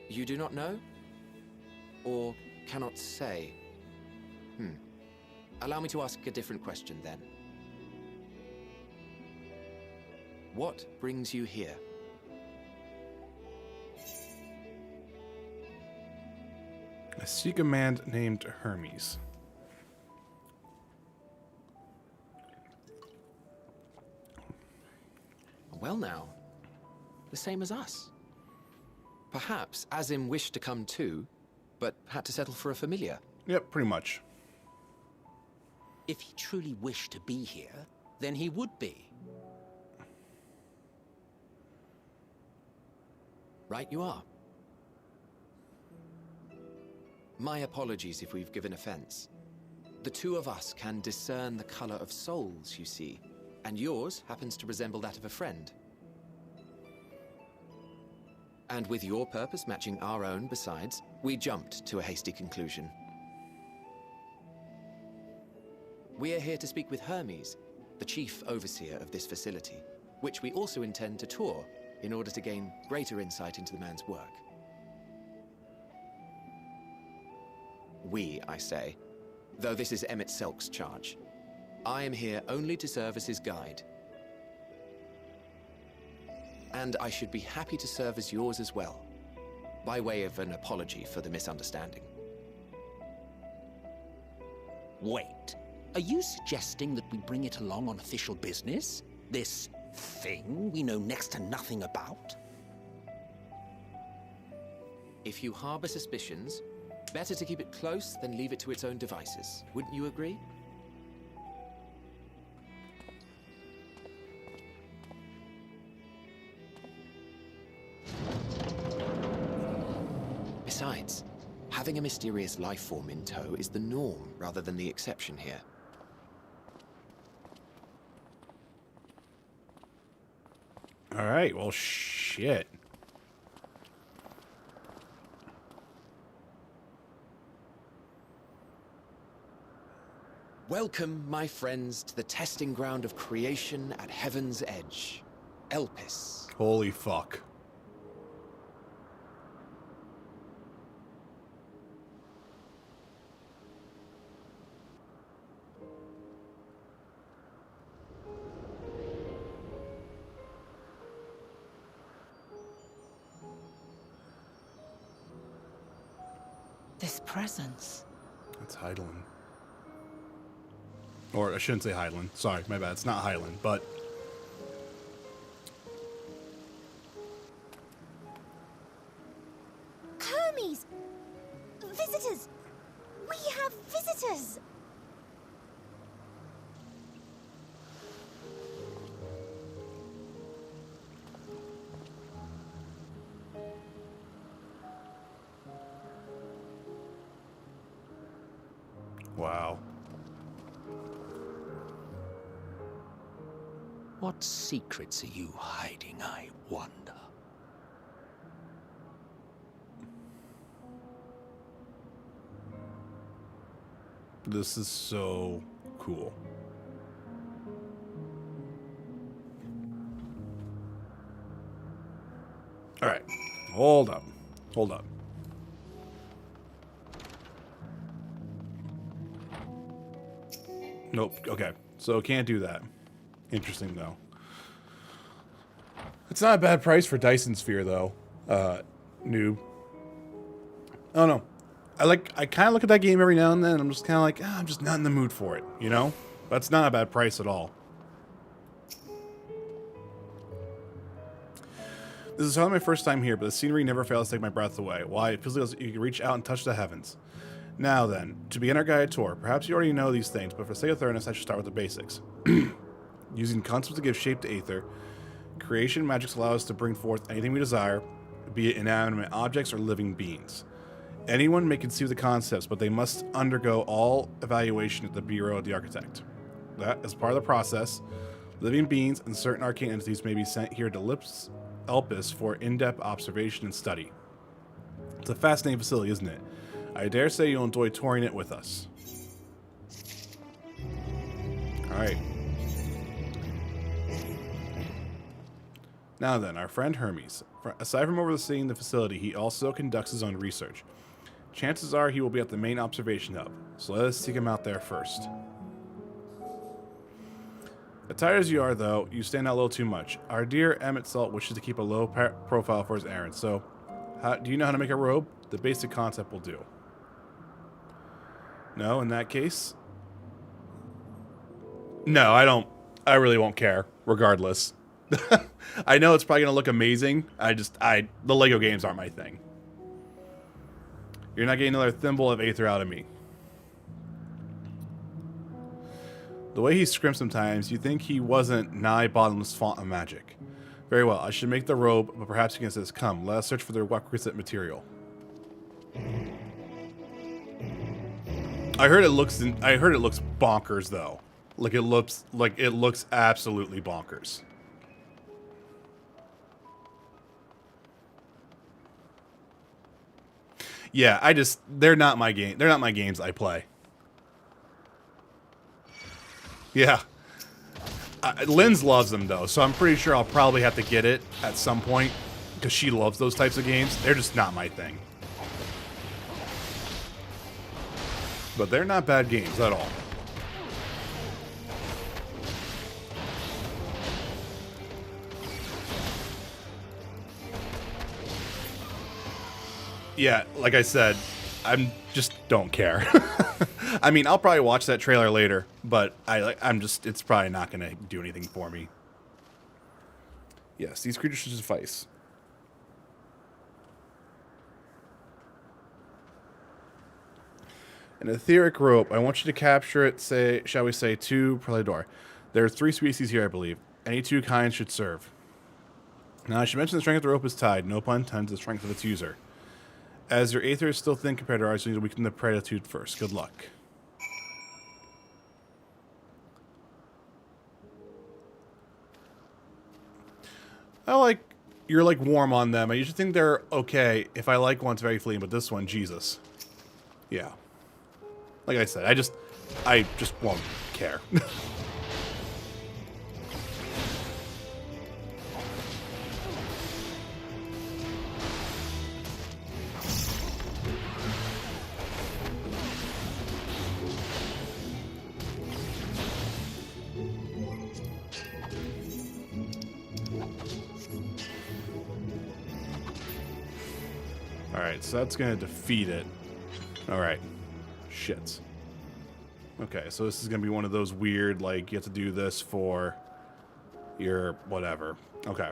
You do not know? Or cannot say? Allow me to ask a different question then. What brings you here? I seek a man named Hermes. Well now, the same as us. Perhaps Azim wished to come too, but had to settle for a familiar. Yep, pretty much. If he truly wished to be here, then he would be. Right you are. My apologies if we've given offense. The two of us can discern the color of souls, you see, and yours happens to resemble that of a friend. And with your purpose matching our own besides, we jumped to a hasty conclusion. We are here to speak with Hermes, the chief overseer of this facility, which we also intend to tour in order to gain greater insight into the man's work. We, I say, though this is Emmett Selk's charge. I am here only to serve as his guide. And I should be happy to serve as yours as well, by way of an apology for the misunderstanding. Wait, are you suggesting that we bring it along on official business? This thing we know next to nothing about? If you harbor suspicions, better to keep it close than leave it to its own devices. Wouldn't you agree? Besides, having a mysterious life form in tow is the norm rather than the exception here. All right, well, shit. Welcome, my friends, to the testing ground of creation at Heaven's Edge, Elpis. Holy fuck. This presence. That's Hydaelyn. Or I shouldn't say Hydaelyn. Sorry, my bad. It's not Hydaelyn, but... Hermes! Visitors! We have visitors! Wow. What secrets are you hiding, I wonder? This is so cool. All right. Hold up. Hold up. Nope. Okay. So can't do that. Interesting, though. It's not a bad price for Dyson Sphere, though. Noob. I don't know. I kind of look at that game every now and then, and I'm just kind of like, I'm just not in the mood for it, you know? That's not a bad price at all. This is only my first time here, but the scenery never fails to take my breath away. Why? It feels like you can reach out and touch the heavens. Now then, to begin our guided tour, perhaps you already know these things, but for sake of thoroughness, I should start with the basics. Using concepts to give shape to Aether, creation magics allow us to bring forth anything we desire, be it inanimate objects or living beings. Anyone may conceive the concepts, but they must undergo all evaluation at the Bureau of the Architect. That, as part of the process, living beings and certain arcane entities may be sent here to Elpis for in-depth observation and study. It's a fascinating facility, isn't it? I dare say you'll enjoy touring it with us. Alright. Now then, our friend Hermes. Aside from overseeing the facility, he also conducts his own research. Chances are he will be at the main observation hub, so let us seek him out there first. Attired as you are, though, you stand out a little too much. Our dear Emmett Salt wishes to keep a low profile for his errand, so do you know how to make a robe? The basic concept will do. No, in that case? No, I don't. I really won't care, regardless. I know it's probably going to look amazing. The Lego games aren't my thing. You're not getting another thimble of Aether out of me. The way he scrimps sometimes, you think he wasn't nigh bottomless font of magic. Very well, I should make the robe, but perhaps you can assist. Come, let us search for the requisite material. I heard it looks bonkers though. Like it looks absolutely bonkers. Yeah, they're not my game. They're not my games I play. Yeah. Lynn's loves them, though, so I'm pretty sure I'll probably have to get it at some point, because she loves those types of games. They're just not my thing. But they're not bad games at all. Yeah, like I said, I'm just don't care. I mean, I'll probably watch that trailer later, but it's probably not going to do anything for me. Yes, these creatures should suffice. An etheric rope. I want you to capture it, shall we say, 2 per door. There are 3 species here, I believe. Any 2 kinds should serve. Now, I should mention the strength of the rope is tied, no pun intended, to the strength of its user. As your Aether is still thin compared to ours, you need to weaken the Preditude first. Good luck. You're like warm on them. I usually think they're okay if I like one's very fleeting, but this one, Jesus. Yeah. Like I said, I just won't care. Alright, so that's going to defeat it. Alright. Shit. Okay, so this is going to be one of those weird, like, you have to do this for your whatever. Okay.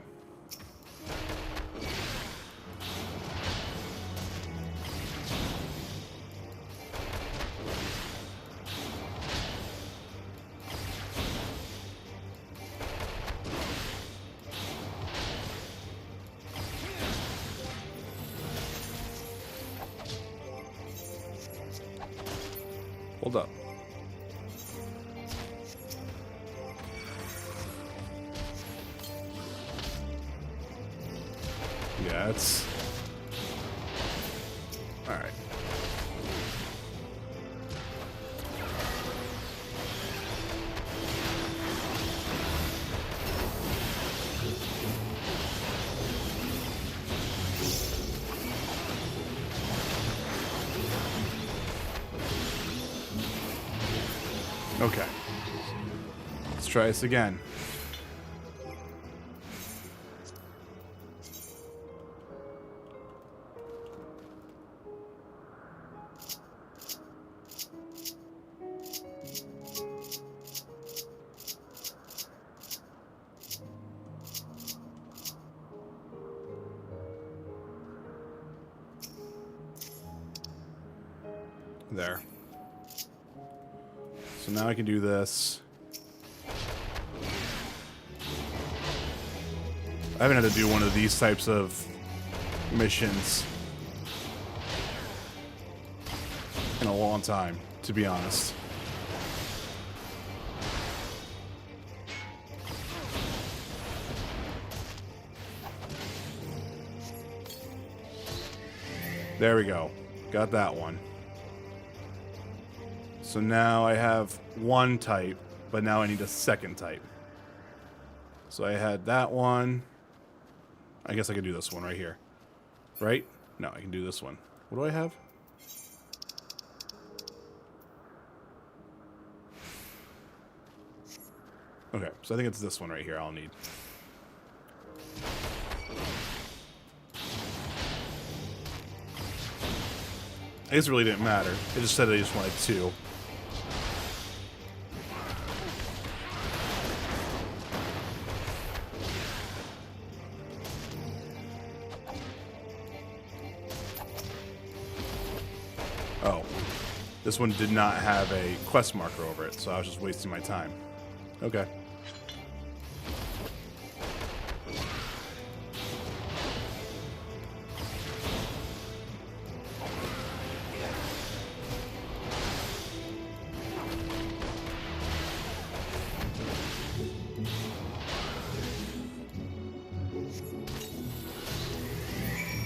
Hold up. Yeah, it's... Alright. Okay. Let's try this again. There. So now I can do this. I haven't had to do one of these types of missions in a long time, to be honest. There we go. Got that one. So now I have one type, but now I need a second type. So I had that one. I guess I could do this one right here. Right? No, I can do this one. What do I have? Okay, so I think it's this one right here I'll need. I guess it really didn't matter. It just said I just wanted two. Oh. This one did not have a quest marker over it, so I was just wasting my time. Okay.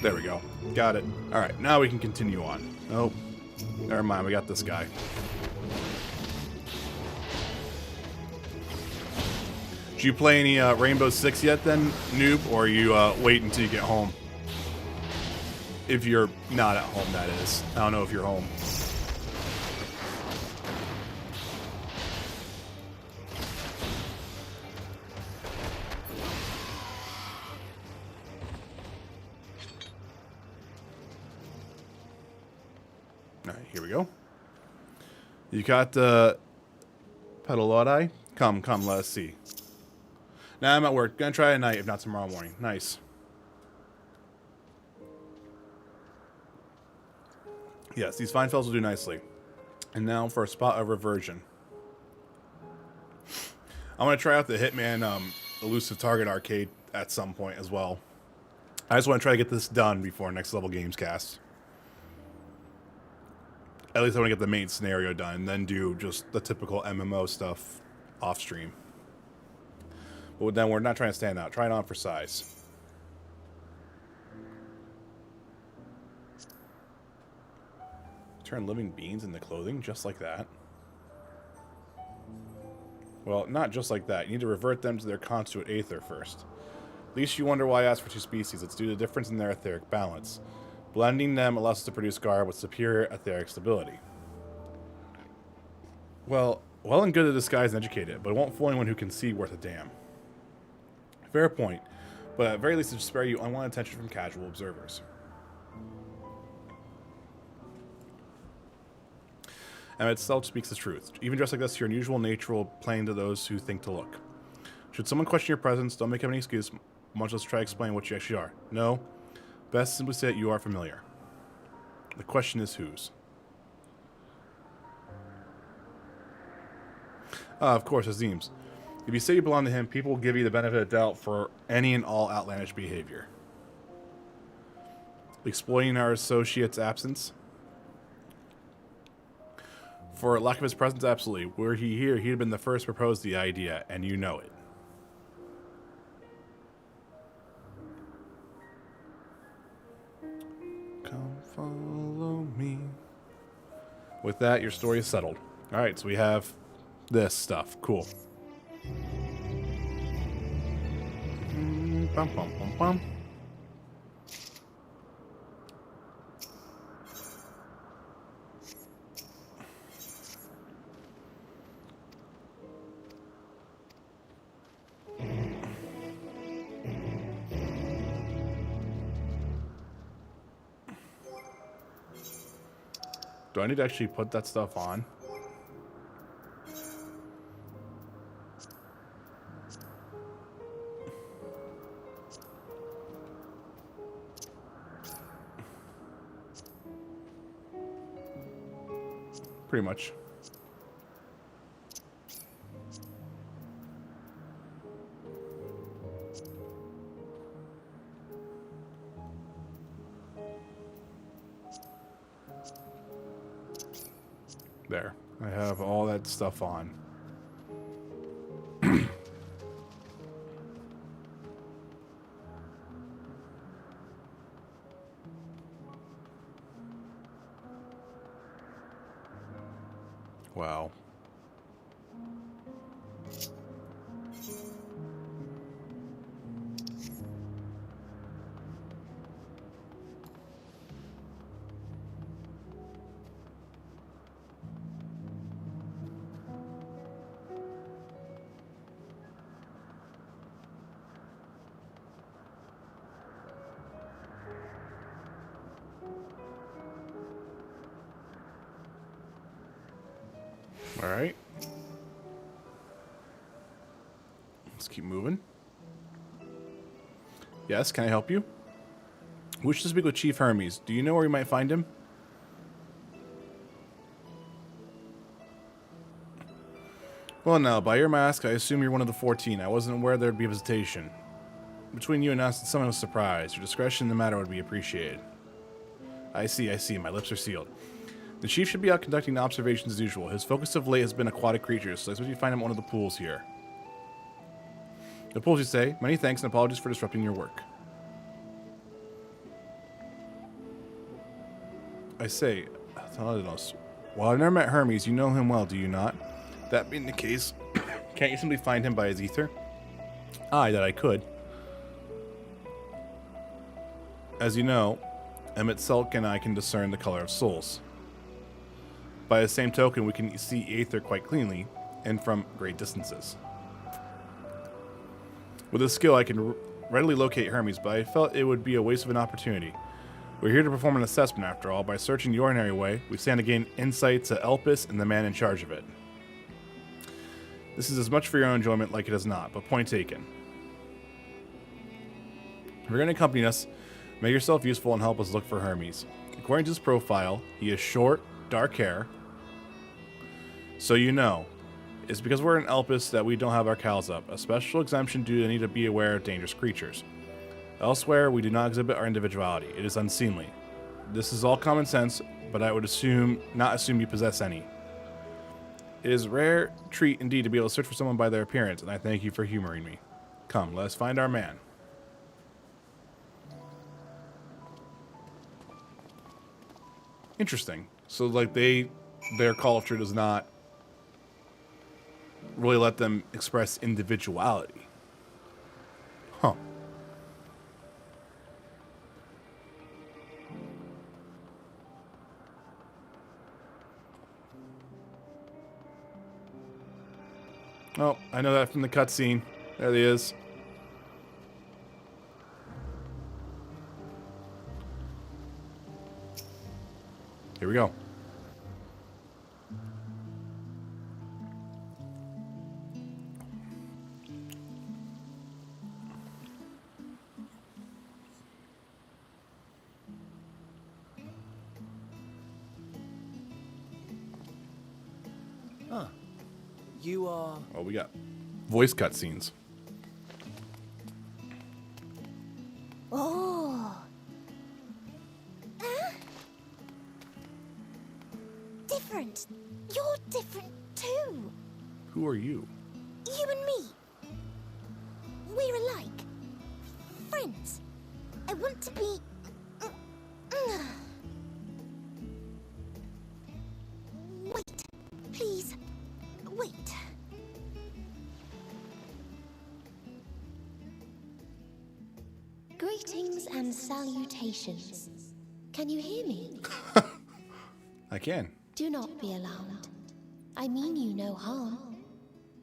There we go. Got it. Alright, now we can continue on. Oh, never mind. We got this guy. Did you play any Rainbow Six yet then, noob? Or are you wait until you get home? If you're not at home, that is. I don't know if you're home. Alright, here we go. You got the Pedalodi? Come, let us see. Nah, I'm at work. Gonna try tonight, if not tomorrow morning. Nice. Yes, these fine fells will do nicely. And now for a spot of reversion. I'm gonna try out the Hitman Elusive Target arcade at some point as well. I just want to try to get this done before next level games cast. At least I want to get the main scenario done, and then do just the typical MMO stuff off stream. But then we're not trying to stand out. Try it on for size. Turn living beings into clothing, just like that. Well, not just like that. You need to revert them to their constituent aether first. At least you wonder why I asked for two species. It's due to the difference in their etheric balance. Blending them allows us to produce garb with superior etheric stability. Well and good to disguise and educate it, but it won't fool anyone who can see worth a damn. Fair point, but at very least it should spare you unwanted attention from casual observers. And itself speaks the truth. Even dressed like this, your unusual nature will plain to those who think to look. Should someone question your presence, don't make up any excuse, much less try to explain what you actually are. No, best simply say that you are familiar. The question is whose. Of course, Azim's. If you say you belong to him, people will give you the benefit of the doubt for any and all outlandish behavior. Exploiting our associate's absence? For lack of his presence, absolutely. Were he here, he'd have been the first to propose the idea, and you know it. Come follow me. With that, your story is settled. Alright, so we have this stuff. Cool. Bum, bum, bum, bum. Do I need to actually put that stuff on? Pretty much. There. I have all that stuff on. Wow. All right. Let's keep moving. Yes, can I help you? Wish to speak with Chief Hermes. Do you know where we might find him? Well, now, by your mask, I assume you're one of the 14. I wasn't aware there'd be a visitation. Between you and us, it's somewhat of a surprise. Your discretion in the matter would be appreciated. I see. My lips are sealed. The Chief should be out conducting observations as usual. His focus of late has been aquatic creatures, so I suppose you find him at one of the pools here. The pools, you say? Many thanks and apologies for disrupting your work. I say, while I've never met Hermes, you know him well, do you not? That being the case, can't you simply find him by his ether? Aye, that I could. As you know, Emmett Selk and I can discern the color of souls. By the same token, we can see aether quite cleanly, and from great distances. With this skill, I can readily locate Hermes, but I felt it would be a waste of an opportunity. We're here to perform an assessment, after all. By searching the ordinary way, we stand to gain insight to Elpis and the man in charge of it. This is as much for your own enjoyment like it is not, but point taken. If you're going to accompany us, make yourself useful and help us look for Hermes. According to his profile, he has short, dark hair. So you know, it's because we're in Elpis that we don't have our cowls up. A special exemption due to the need to be aware of dangerous creatures. Elsewhere, we do not exhibit our individuality. It is unseemly. This is all common sense, but I would not assume you possess any. It is a rare treat indeed to be able to search for someone by their appearance, and I thank you for humoring me. Come, let us find our man. Interesting. So, like, their culture does not really let them express individuality. Huh. Oh, I know that from the cutscene. There he is. Here we go. You are... Oh, we got voice cutscenes. Oh. Different. You're different too. Who are you? You and me. We're alike. Friends. I want to be... Wait. Please. Wait. Greetings and salutations. Can you hear me? I can. Do not be alarmed. I mean you no harm.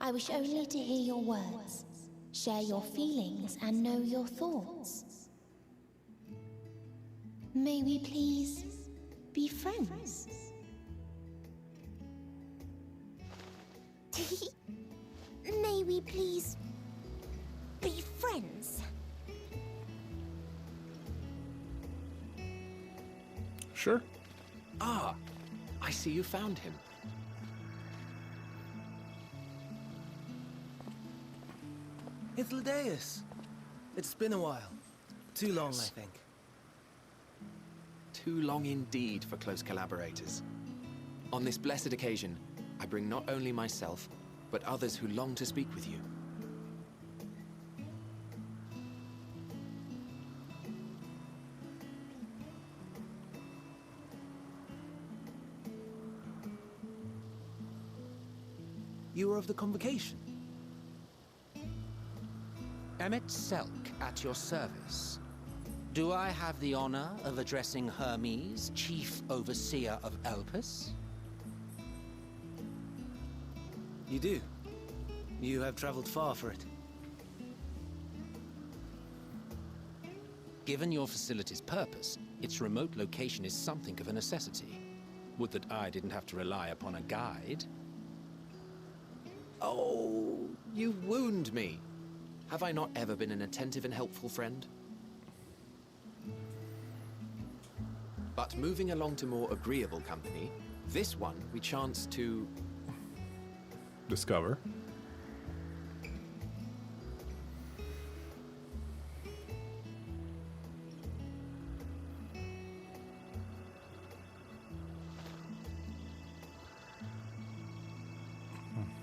I wish only to hear your words, share your feelings, and know your thoughts. May we please be friends? May we please be friends? Sure. Ah, I see you found him. Thledeus. It's been a while. Too long, I think. Too long indeed for close collaborators. On this blessed occasion, I bring not only myself, but others who long to speak with you. You were of the convocation. Emmett Selk, at your service. Do I have the honor of addressing Hermes, Chief Overseer of Elpis? You do. You have traveled far for it. Given your facility's purpose, its remote location is something of a necessity. Would that I didn't have to rely upon a guide. Oh, you wound me. Have I not ever been an attentive and helpful friend? But moving along to more agreeable company, this one we chance to... Discover.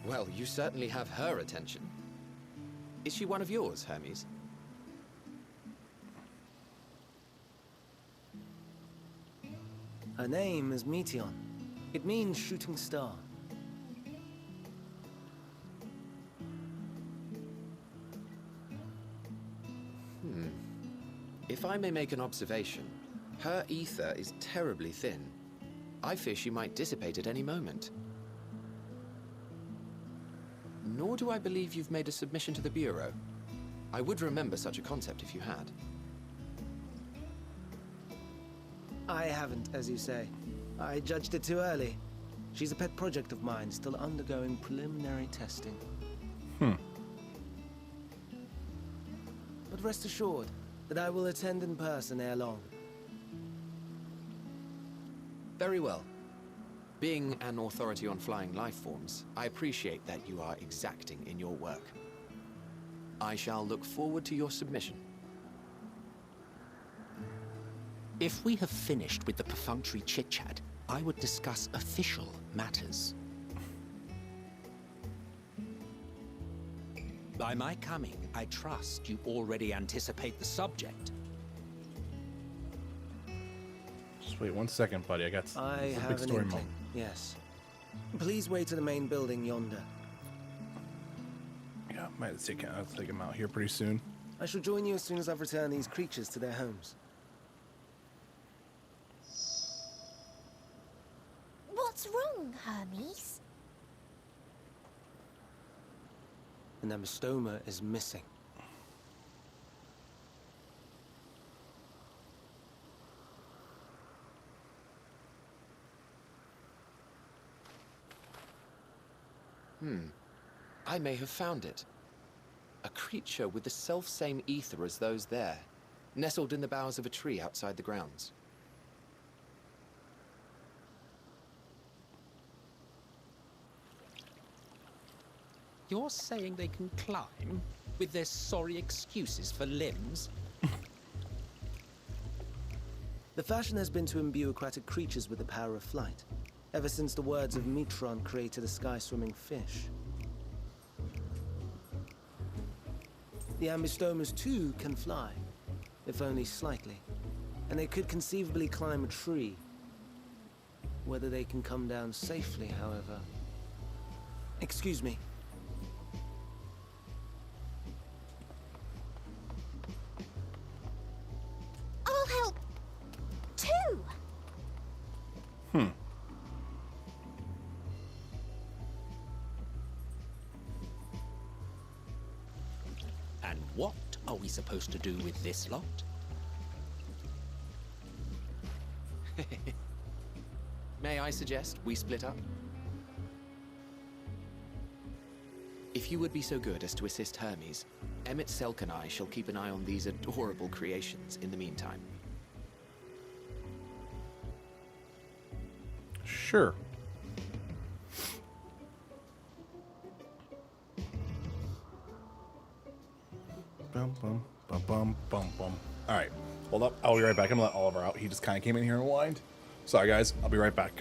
Well, you certainly have her attention. Is she one of yours, Hermes? Her name is Meteon. It means shooting star. If I may make an observation, her ether is terribly thin. I fear she might dissipate at any moment. Nor do I believe you've made a submission to the Bureau. I would remember such a concept if you had. I haven't, as you say. I judged it too early. She's a pet project of mine, still undergoing preliminary testing. But rest assured that I will attend in person ere long. Very well. Being an authority on flying life forms, I appreciate that you are exacting in your work. I shall look forward to your submission. If we have finished with the perfunctory chit-chat, I would discuss official matters. By my coming, I trust you already anticipate the subject. Just wait 1 second, buddy. I got I a have big an story inkling, moment. yes. Please wait to the main building yonder. Yeah, I'll take him out here pretty soon. I shall join you as soon as I've returned these creatures to their homes. What's wrong, Hermes? The Nemestoma is missing. I may have found it. A creature with the self-same ether as those there, nestled in the boughs of a tree outside the grounds. You're saying they can climb with their sorry excuses for limbs? The fashion has been to imbue aquatic creatures with the power of flight, ever since the words of Metron created a sky-swimming fish. The Ambistomas too can fly, if only slightly, and they could conceivably climb a tree. Whether they can come down safely, however... Excuse me. I'll help, too! And what are we supposed to do with this lot? May I suggest we split up? If you would be so good as to assist Hermes, Emmett Selk and I shall keep an eye on these adorable creations in the meantime. Sure. Bum, bum, bum, bum, bum, bum. All right, hold up. I'll be right back. I'm gonna let Oliver out. He just kind of came in here and whined. Sorry, guys. I'll be right back.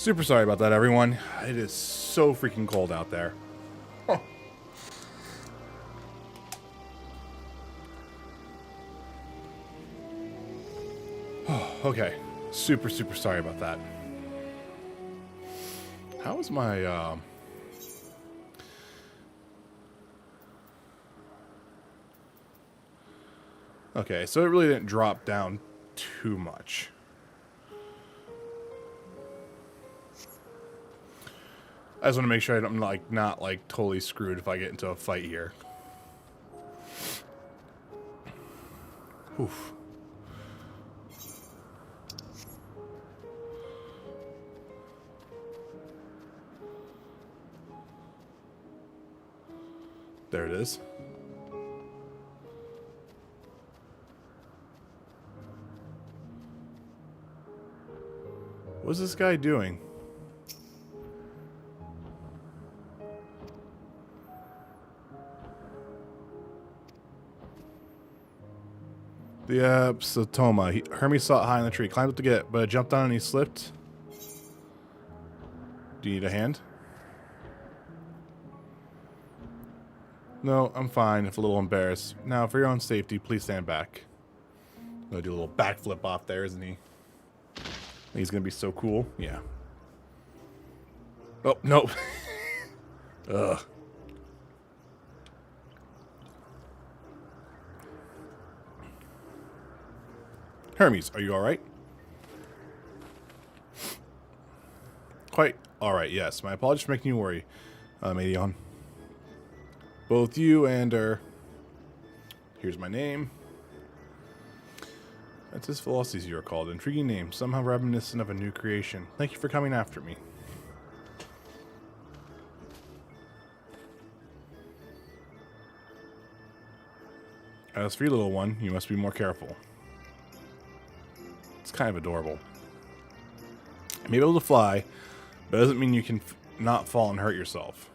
Super sorry about that, everyone. It is so freaking cold out there. Huh. Okay. Super sorry about that. How is my, Okay, so it really didn't drop down too much. I just want to make sure I'm not like totally screwed if I get into a fight here. Oof. There it is. What's this guy doing? The Satoma. Hermes saw it high in the tree, climbed up to get it, but it jumped down and he slipped. Do you need a hand? No, I'm fine. If a little embarrassed. Now, for your own safety, please stand back. Gonna do a little backflip off there, isn't he? He's gonna be so cool. Yeah. Oh, nope. Ugh. Hermes, are you alright? Quite alright, yes. My apologies for making you worry, Medion. Both you and, here's my name. That's his philosophies you are called. Intriguing name, somehow reminiscent of a new creation. Thank you for coming after me. As for you, little one, you must be more careful. It's kind of adorable. You may be able to fly, but it doesn't mean you can not fall and hurt yourself.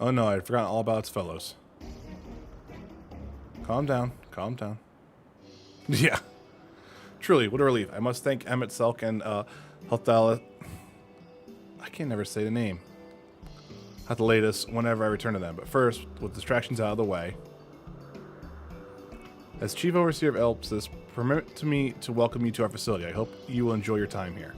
Oh no, I'd forgotten all about its fellows. Calm down, calm down. Yeah. Truly, what a relief. I must thank Emmett Selk and Halthala. I can never say the name. At the latest, whenever I return to them. But first, with distractions out of the way. As Chief Overseer of Elpsis, permit to me to welcome you to our facility. I hope you will enjoy your time here.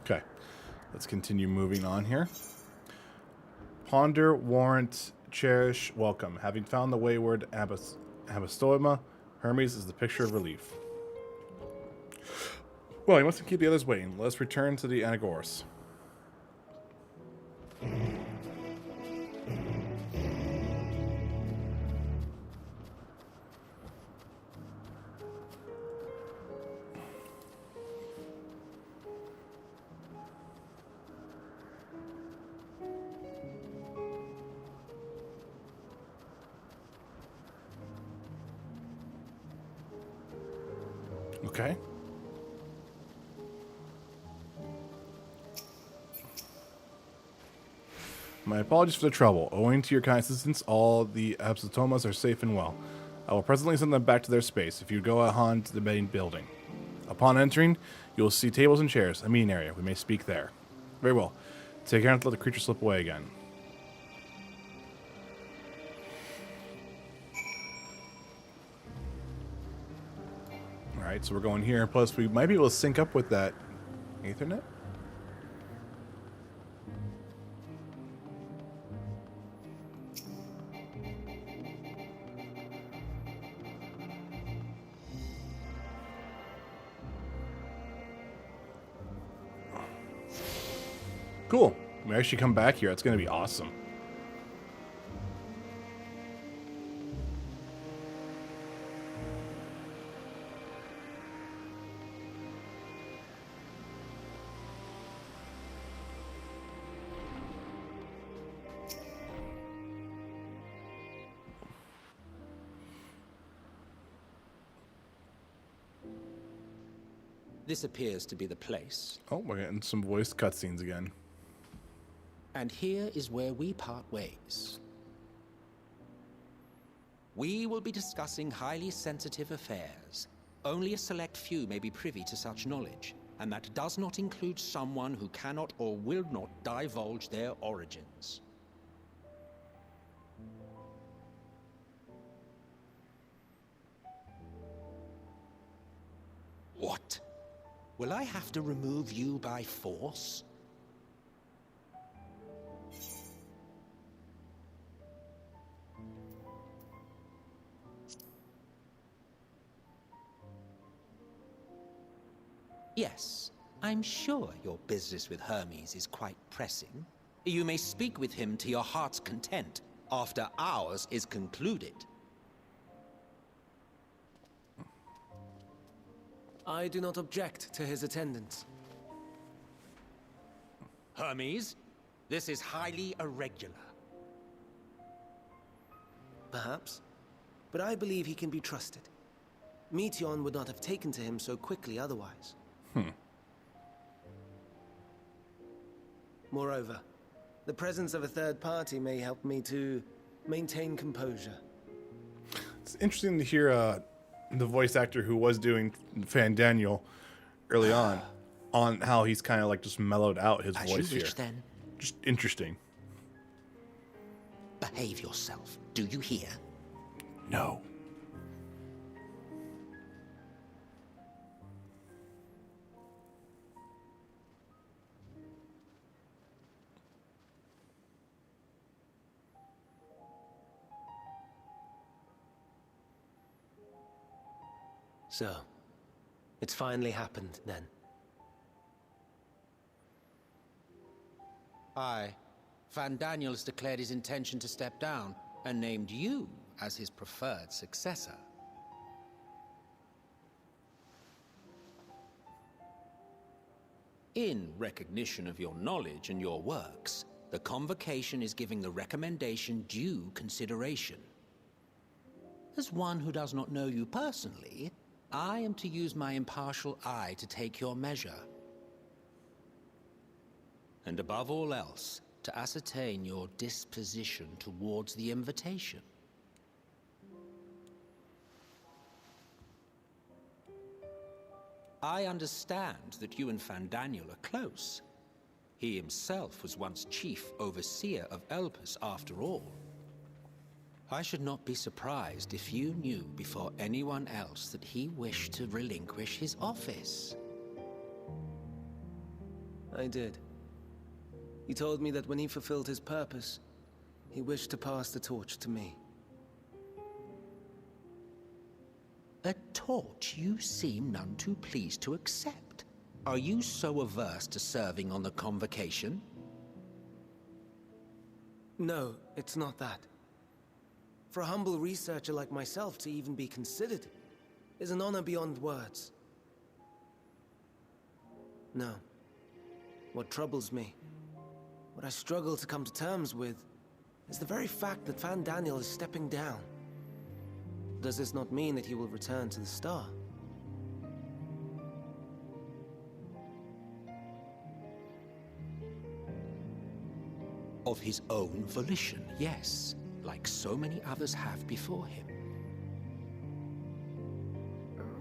Okay, let's continue moving on here. Ponder, warrant, cherish, welcome. Having found the wayward Abastoima, Hermes is the picture of relief. Well, you mustn't keep the others waiting. Let's return to the Anagoras. Okay. My apologies for the trouble. Owing to your kind assistance, all the Absatomas are safe and well. I will presently send them back to their space if you go on to the main building. Upon entering, you will see tables and chairs, a meeting area. We may speak there. Very well. Take care not to let the creature slip away again. Alright, so we're going here. Plus, we might be able to sync up with that Ethernet. Cool. We actually come back here. It's going to be awesome. This appears to be the place. Oh, we're getting some voiced cutscenes again. And here is where we part ways. We will be discussing highly sensitive affairs. Only a select few may be privy to such knowledge, and that does not include someone who cannot or will not divulge their origins. What? Will I have to remove you by force? Yes, I'm sure your business with Hermes is quite pressing. You may speak with him to your heart's content after ours is concluded. I do not object to his attendance. Hermes, this is highly irregular. Perhaps. But I believe he can be trusted. Meteon would not have taken to him so quickly otherwise. Moreover, the presence of a third party may help me to maintain composure. It's interesting to hear the voice actor who was doing Fandaniel early on how he's kind of like just mellowed out his As voice you here. wish, then. Just interesting. Behave yourself. Do you hear? No. So, it's finally happened, then. Aye. Fandaniel has declared his intention to step down, and named you as his preferred successor. In recognition of your knowledge and your works, the Convocation is giving the recommendation due consideration. As one who does not know you personally, I am to use my impartial eye to take your measure. And above all else, to ascertain your disposition towards the invitation. I understand that you and Fandaniel are close. He himself was once chief overseer of Elpis after all. I should not be surprised if you knew before anyone else that he wished to relinquish his office. I did. He told me that when he fulfilled his purpose, he wished to pass the torch to me. A torch you seem none too pleased to accept. Are you so averse to serving on the Convocation? No, it's not that. For a humble researcher like myself to even be considered is an honor beyond words. No. What troubles me, what I struggle to come to terms with, is the very fact that Fandaniel is stepping down. Does this not mean that he will return to the Star? Of his own volition, yes. Like so many others have before him.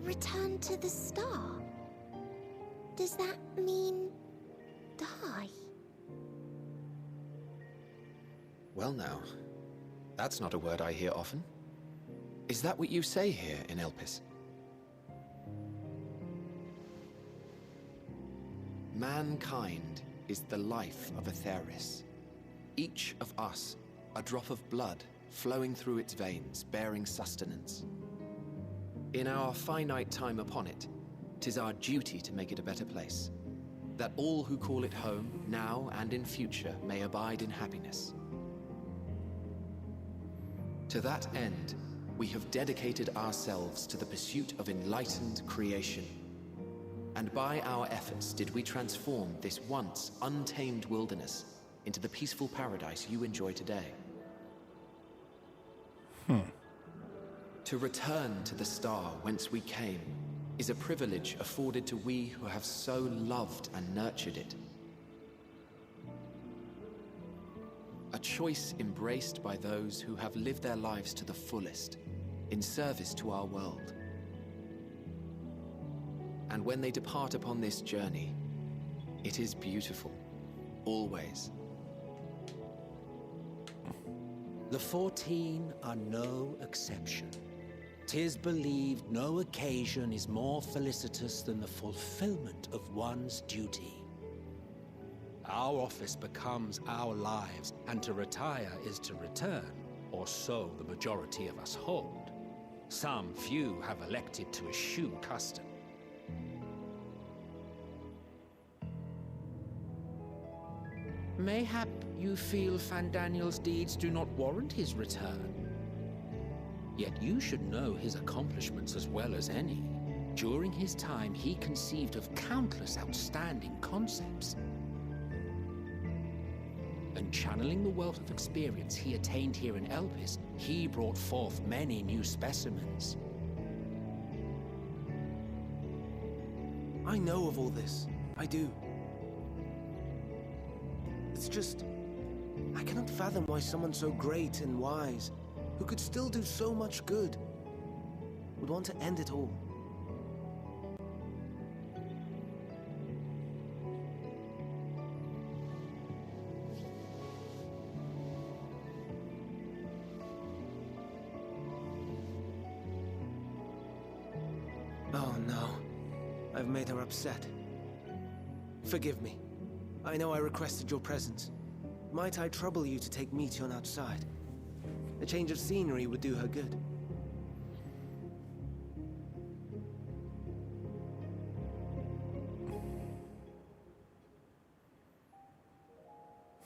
Return to the Star? Does that mean die? Well now, that's not a word I hear often. Is that what you say here in Elpis? Mankind is the life of Aetheris. Each of us, a drop of blood flowing through its veins, bearing sustenance. In our finite time upon it, 'tis our duty to make it a better place, that all who call it home, now and in future, may abide in happiness. To that end, we have dedicated ourselves to the pursuit of enlightened creation. And by our efforts did we transform this once untamed wilderness into the peaceful paradise you enjoy today. To return to the star whence we came is a privilege afforded to we who have so loved and nurtured it. A choice embraced by those who have lived their lives to the fullest, in service to our world. And when they depart upon this journey, it is beautiful, always. The 14 are no exception. 'Tis believed no occasion is more felicitous than the fulfillment of one's duty. Our office becomes our lives, and to retire is to return, or so the majority of us hold. Some few have elected to eschew custom. Mayhap you feel Fandaniel's deeds do not warrant his return. Yet you should know his accomplishments as well as any. During his time, he conceived of countless outstanding concepts. And channeling the wealth of experience he attained here in Elpis, he brought forth many new specimens. I know of all this. I do. It's just, I cannot fathom why someone so great and wise, who could still do so much good, would want to end it all. Oh no, I've made her upset. Forgive me. I know I requested your presence. Might I trouble you to take Meteon outside? A change of scenery would do her good.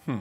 Hmm.